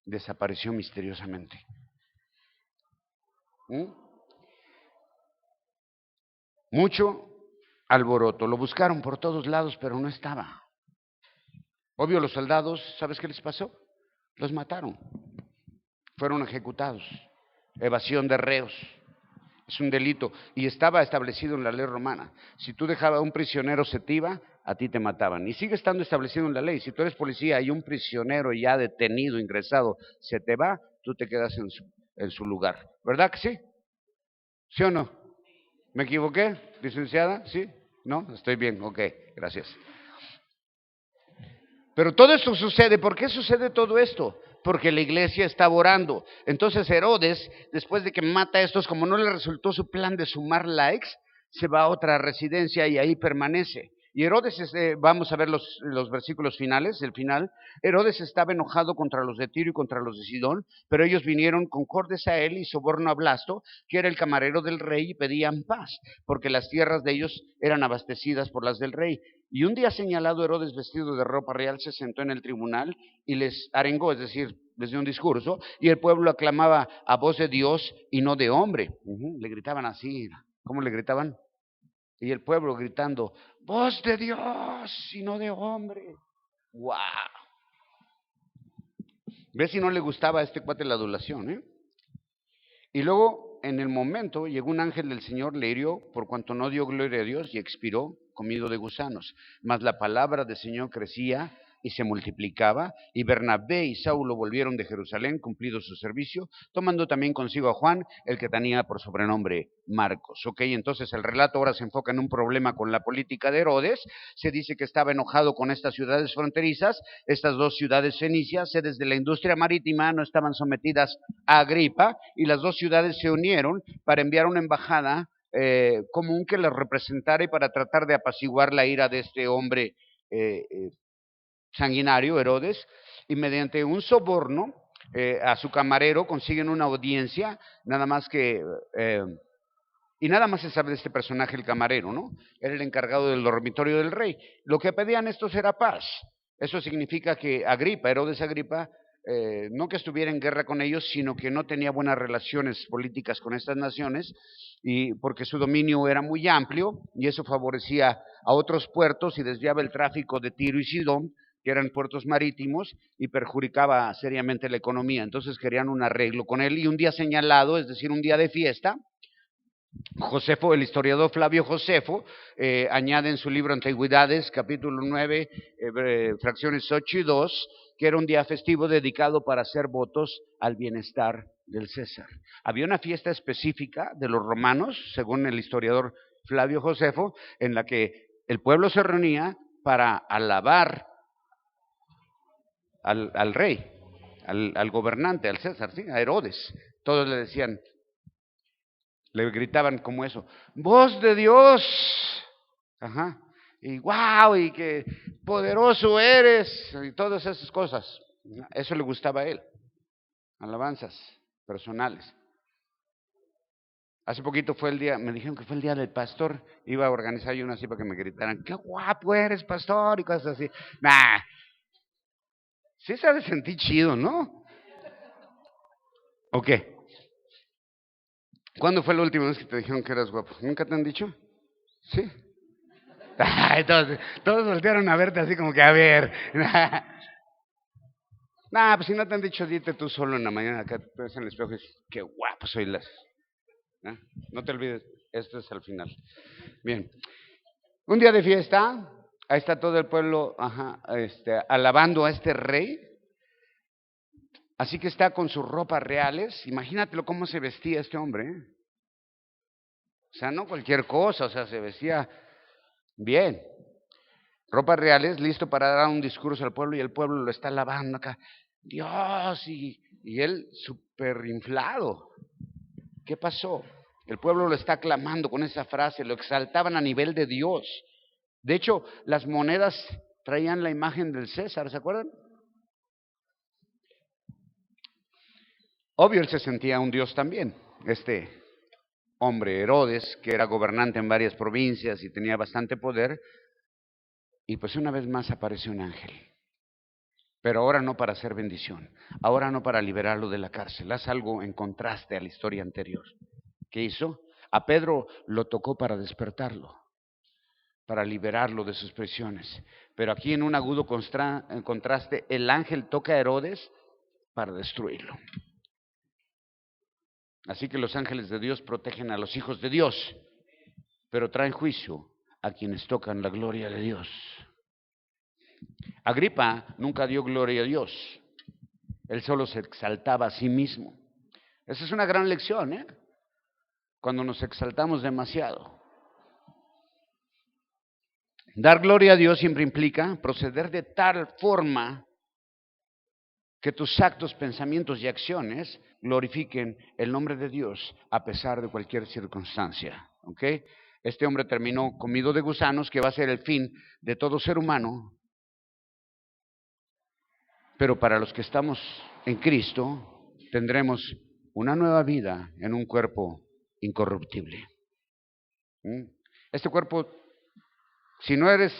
S1: Desapareció misteriosamente. ¿Mm? Mucho alboroto. Lo buscaron por todos lados, pero no estaba. Obvio, los soldados, ¿sabes qué les pasó? Los mataron. Fueron ejecutados. Evasión de reos. Es un delito. Y estaba establecido en la ley romana. Si tú dejabas a un prisionero se te iba, a ti te mataban. Y sigue estando establecido en la ley. Si tú eres policía y un prisionero ya detenido, ingresado, se te va, tú te quedas en su lugar. ¿Verdad que sí? ¿Sí o no? ¿Me equivoqué, licenciada? ¿Sí? ¿No? Estoy bien, ok, gracias. Pero todo esto sucede, ¿por qué sucede todo esto? Porque la iglesia estaba orando. Entonces Herodes, después de que mata a estos, como no le resultó su plan de sumar likes, se va a otra residencia y ahí permanece. Y Herodes, vamos a ver los versículos finales, el final. Herodes estaba enojado contra los de Tiro y contra los de Sidón, pero ellos vinieron concordes a él y soborno a Blasto, que era el camarero del rey, y pedían paz, porque las tierras de ellos eran abastecidas por las del rey. Y un día señalado, Herodes, vestido de ropa real, se sentó en el tribunal y les arengó, es decir, les dio un discurso, y el pueblo aclamaba a voz de Dios y no de hombre. Le gritaban así. ¿Cómo le gritaban? Y el pueblo gritando, voz de Dios y no de hombre. ¡Wow! ¿Ves si no le gustaba a este cuate la adulación, eh? Y luego, en el momento, llegó un ángel del Señor, le hirió por cuanto no dio gloria a Dios y expiró comido de gusanos. Mas la palabra del Señor crecía y se multiplicaba, y Bernabé y Saulo volvieron de Jerusalén, cumplido su servicio, tomando también consigo a Juan, el que tenía por sobrenombre Marcos. Ok, entonces el relato ahora se enfoca en un problema con la política de Herodes. Se dice que estaba enojado con estas ciudades fronterizas, estas dos ciudades fenicias, sedes de la industria marítima, no estaban sometidas a Agripa, y las dos ciudades se unieron para enviar una embajada común que les representara y para tratar de apaciguar la ira de este hombre sanguinario, Herodes, y mediante un soborno a su camarero consiguen una audiencia, nada más que, y nada más se sabe de este personaje, el camarero, ¿no? Era el encargado del dormitorio del rey. Lo que pedían estos era paz. Eso significa que Agripa, Herodes Agripa, no que estuviera en guerra con ellos, sino que no tenía buenas relaciones políticas con estas naciones, y porque su dominio era muy amplio, y eso favorecía a otros puertos y desviaba el tráfico de Tiro y Sidón, que eran puertos marítimos, y perjudicaba seriamente la economía. Entonces querían un arreglo con él, y un día señalado, es decir, un día de fiesta, Josefo, el historiador Flavio Josefo, añade en su libro Antigüedades, capítulo 9, fracciones 8 y 2, que era un día festivo dedicado para hacer votos al bienestar del César. Había una fiesta específica de los romanos, según el historiador Flavio Josefo, en la que el pueblo se reunía para alabar al rey, al gobernante, al César, ¿sí? A Herodes. Todos le decían, le gritaban como eso, voz de Dios, ajá, y wow, y que poderoso eres, y todas esas cosas. Eso le gustaba a él, alabanzas personales. Hace poquito fue el día, me dijeron que fue el día del pastor, iba a organizar yo una así para que me gritaran, qué guapo eres, pastor, y cosas así. Nah, sí se ha de sentir chido, ¿no? ¿O qué? ¿Cuándo fue la última vez que te dijeron que eras guapo? ¿Nunca te han dicho? Sí. Ay, todos voltearon a verte así como que, a ver. Nah, pues si no te han dicho, dite tú solo en la mañana, acá te ves en el espejo y dices, qué guapo soy. ¿Eh? No te olvides, esto es al final. Bien. Un día de fiesta, ahí está todo el pueblo alabando a este rey. Así que está con sus ropas reales. Imagínatelo cómo se vestía este hombre. O sea, no cualquier cosa, o sea, se vestía bien. Ropas reales, listo para dar un discurso al pueblo y el pueblo lo está alabando acá. Dios, y él súper inflado. ¿Qué pasó? El pueblo lo está aclamando con esa frase, lo exaltaban a nivel de Dios. De hecho, las monedas traían la imagen del César, ¿se acuerdan? Obvio, él se sentía un dios también. Este hombre, Herodes, que era gobernante en varias provincias y tenía bastante poder, y pues una vez más aparece un ángel. Pero ahora no para hacer bendición, ahora no para liberarlo de la cárcel, haz algo en contraste a la historia anterior. ¿Qué hizo? A Pedro lo tocó para despertarlo, para liberarlo de sus prisiones. Pero aquí en un agudo contraste, el ángel toca a Herodes para destruirlo. Así que los ángeles de Dios protegen a los hijos de Dios, pero traen juicio a quienes tocan la gloria de Dios. Agripa nunca dio gloria a Dios, él solo se exaltaba a sí mismo. Esa es una gran lección, ¿eh? Cuando nos exaltamos demasiado. Dar gloria a Dios siempre implica proceder de tal forma que tus actos, pensamientos y acciones glorifiquen el nombre de Dios a pesar de cualquier circunstancia. ¿Ok? Este hombre terminó comido de gusanos, que va a ser el fin de todo ser humano. Pero para los que estamos en Cristo, tendremos una nueva vida en un cuerpo incorruptible. Este cuerpo, si no eres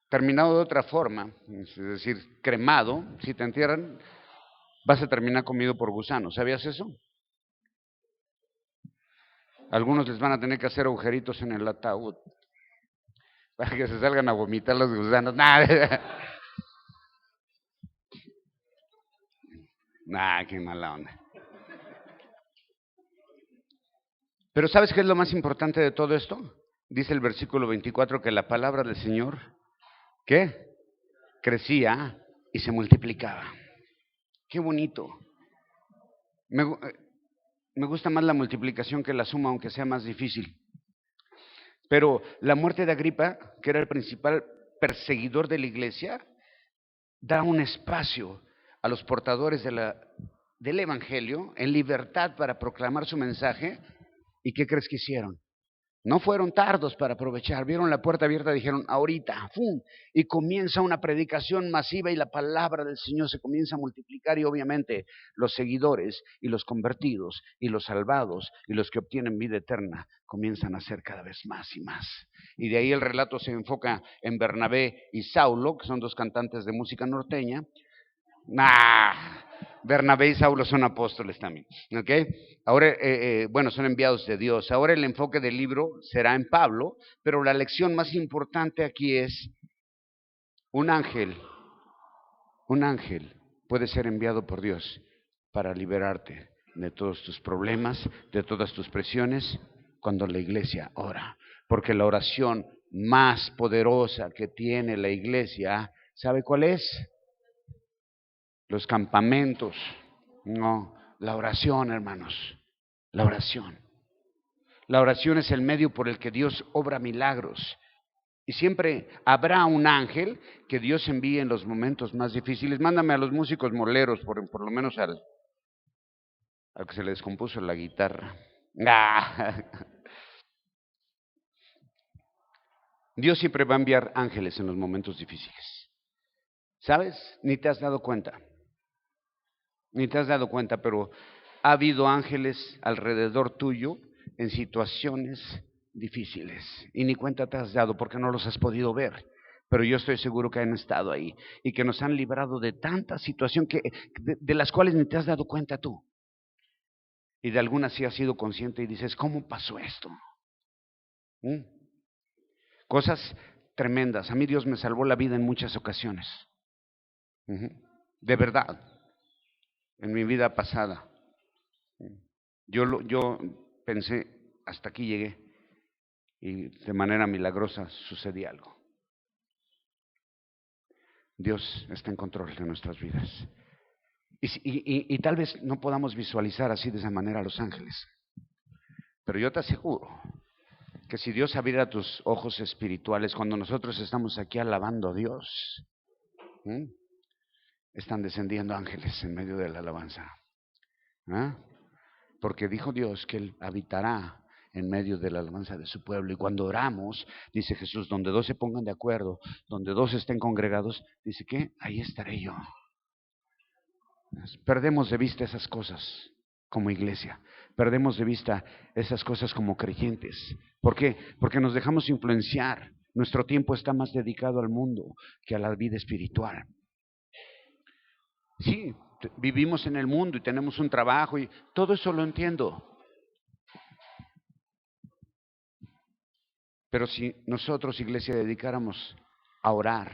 S1: terminado de otra forma, es decir, cremado, si te entierran, vas a terminar comido por gusanos. ¿Sabías eso? Algunos les van a tener que hacer agujeritos en el ataúd para que se salgan a vomitar los gusanos. Nah, qué mala onda. Pero ¿sabes qué es lo más importante de todo esto? Dice el versículo 24 que la palabra del Señor, ¿qué? Crecía y se multiplicaba. Qué bonito. Me gusta más la multiplicación que la suma, aunque sea más difícil. Pero la muerte de Agripa, que era el principal perseguidor de la iglesia, da un espacio a los portadores del Evangelio en libertad para proclamar su mensaje. ¿Y qué crees que hicieron? No fueron tardos para aprovechar, vieron la puerta abierta, dijeron, ahorita, ¡fum! Y comienza una predicación masiva y la palabra del Señor se comienza a multiplicar y obviamente los seguidores y los convertidos y los salvados y los que obtienen vida eterna comienzan a ser cada vez más y más. Y de ahí el relato se enfoca en Bernabé y Saulo, que son dos cantantes de música norteña. Bernabé y Saulo son apóstoles también, ¿ok? Ahora, bueno, son enviados de Dios. Ahora el enfoque del libro será en Pablo, pero la lección más importante aquí es un ángel puede ser enviado por Dios para liberarte de todos tus problemas, de todas tus presiones, cuando la iglesia ora. Porque la oración más poderosa que tiene la iglesia, ¿sabe cuál es? Los campamentos. No, la oración, hermanos, la oración. La oración es el medio por el que Dios obra milagros. Y siempre habrá un ángel que Dios envíe en los momentos más difíciles. Mándame a los músicos moleros, por lo menos al que se le descompuso la guitarra. Dios siempre va a enviar ángeles en los momentos difíciles. ¿Sabes? Ni te has dado cuenta. Ni te has dado cuenta, pero ha habido ángeles alrededor tuyo en situaciones difíciles y ni cuenta te has dado porque no los has podido ver, pero yo estoy seguro que han estado ahí y que nos han librado de tanta situación de las cuales ni te has dado cuenta tú. y de algunas sí has sido consciente y dices, ¿cómo pasó esto? ¿Mm? Cosas tremendas. A mí Dios me salvó la vida en muchas ocasiones. De verdad, en mi vida pasada. Yo pensé, hasta aquí llegué, y de manera milagrosa sucedía algo. Dios está en control de nuestras vidas. Y tal vez no podamos visualizar así de esa manera a los ángeles, pero yo te aseguro que si Dios abriera tus ojos espirituales cuando nosotros estamos aquí alabando a Dios, están descendiendo ángeles en medio de la alabanza. ¿Ah? Porque dijo Dios que Él habitará en medio de la alabanza de su pueblo. Y cuando oramos, dice Jesús, donde dos se pongan de acuerdo, donde dos estén congregados, dice que ahí estaré yo. Perdemos de vista esas cosas como iglesia. Perdemos de vista esas cosas como creyentes. ¿Por qué? Porque nos dejamos influenciar. Nuestro tiempo está más dedicado al mundo que a la vida espiritual. Sí, vivimos en el mundo y tenemos un trabajo y todo eso lo entiendo. Pero si nosotros, iglesia, dedicáramos a orar,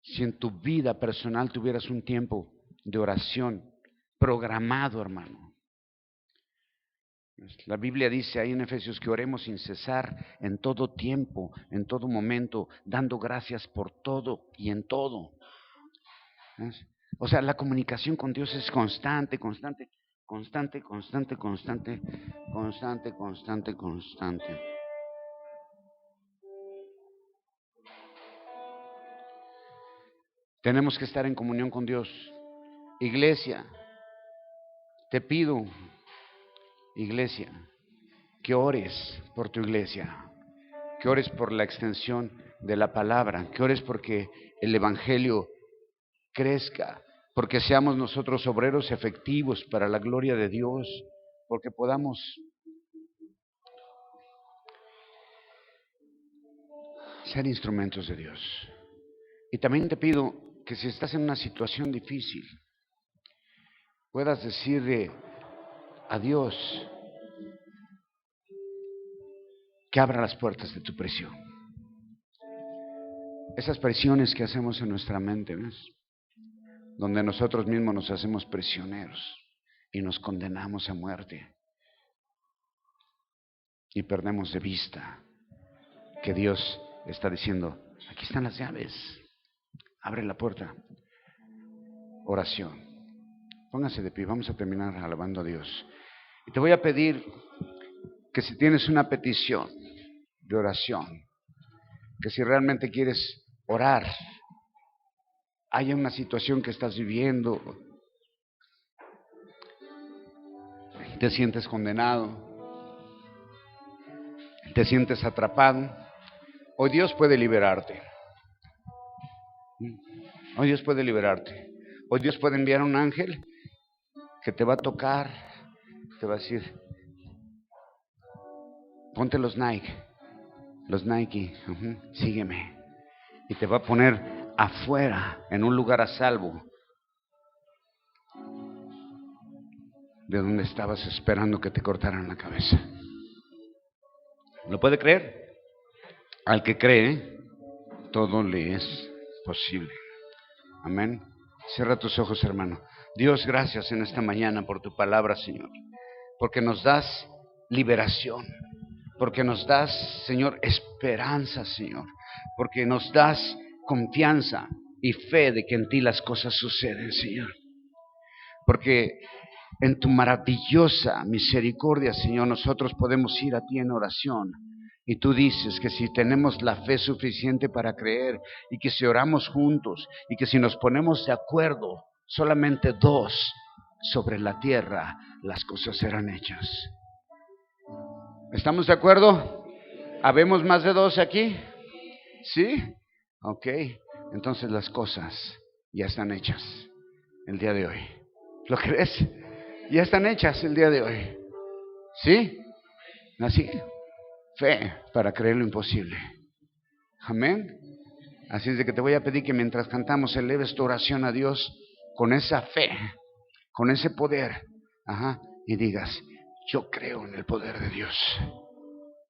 S1: si en tu vida personal tuvieras un tiempo de oración programado, hermano. La Biblia dice ahí en Efesios que oremos sin cesar en todo tiempo, en todo momento, dando gracias por todo y en todo. O sea, la comunicación con Dios es constante, constante, constante, constante, constante, constante, constante, constante. Tenemos que estar en comunión con Dios. Iglesia, te pido, iglesia, que ores por tu iglesia, que ores por la extensión de la palabra, que ores porque el evangelio crezca, porque seamos nosotros obreros efectivos para la gloria de Dios, porque podamos ser instrumentos de Dios. Y también te pido que si estás en una situación difícil, puedas decirle a Dios que abra las puertas de tu prisión. Esas presiones que hacemos en nuestra mente, ¿ves? Donde nosotros mismos nos hacemos prisioneros y nos condenamos a muerte. Y perdemos de vista que Dios está diciendo, aquí están las llaves, abre la puerta. Oración. Póngase de pie, vamos a terminar alabando a Dios. Y te voy a pedir que si tienes una petición de oración, que si realmente quieres orar, hay una situación que estás viviendo, te sientes condenado, te sientes atrapado, hoy Dios puede liberarte. Hoy Dios puede liberarte. Hoy Dios puede enviar un ángel que te va a tocar, te va a decir, ponte los Nike, sígueme. Y te va a poner afuera, en un lugar a salvo, de donde estabas esperando que te cortaran la cabeza. ¿Lo puede creer? Al que cree, todo le es posible. Amén. Cierra tus ojos, hermano. Dios, gracias en esta mañana por tu palabra, Señor. Porque nos das liberación. Porque nos das, Señor, esperanza, Señor. Porque nos das confianza y fe de que en ti las cosas suceden, Señor. Porque en tu maravillosa misericordia, Señor, nosotros podemos ir a ti en oración. Y tú dices que si tenemos la fe suficiente para creer y que si oramos juntos y que si nos ponemos de acuerdo, solamente dos sobre la tierra, las cosas serán hechas. ¿Estamos de acuerdo? ¿Habemos más de dos aquí? ¿Sí? Ok, entonces las cosas ya están hechas el día de hoy. ¿Lo crees? Ya están hechas el día de hoy. ¿Sí? Así, fe para creer lo imposible. Amén. Así es de que te voy a pedir que mientras cantamos eleves tu oración a Dios con esa fe, con ese poder, y digas, yo creo en el poder de Dios.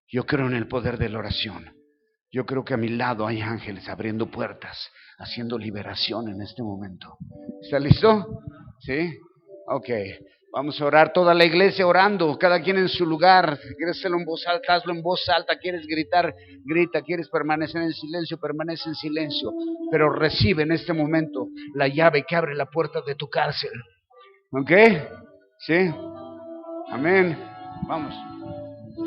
S1: Yo creo en el poder de la oración. Yo creo que a mi lado hay ángeles abriendo puertas, haciendo liberación en este momento. ¿Está listo? ¿Sí? Ok. Vamos a orar, toda la iglesia orando, cada quien en su lugar. ¿Quieres hacerlo en voz alta? Hazlo en voz alta. ¿Quieres gritar? Grita. ¿Quieres permanecer en silencio? Permanece en silencio. Pero recibe en este momento la llave que abre la puerta de tu cárcel. ¿Ok? ¿Sí? Amén. Vamos.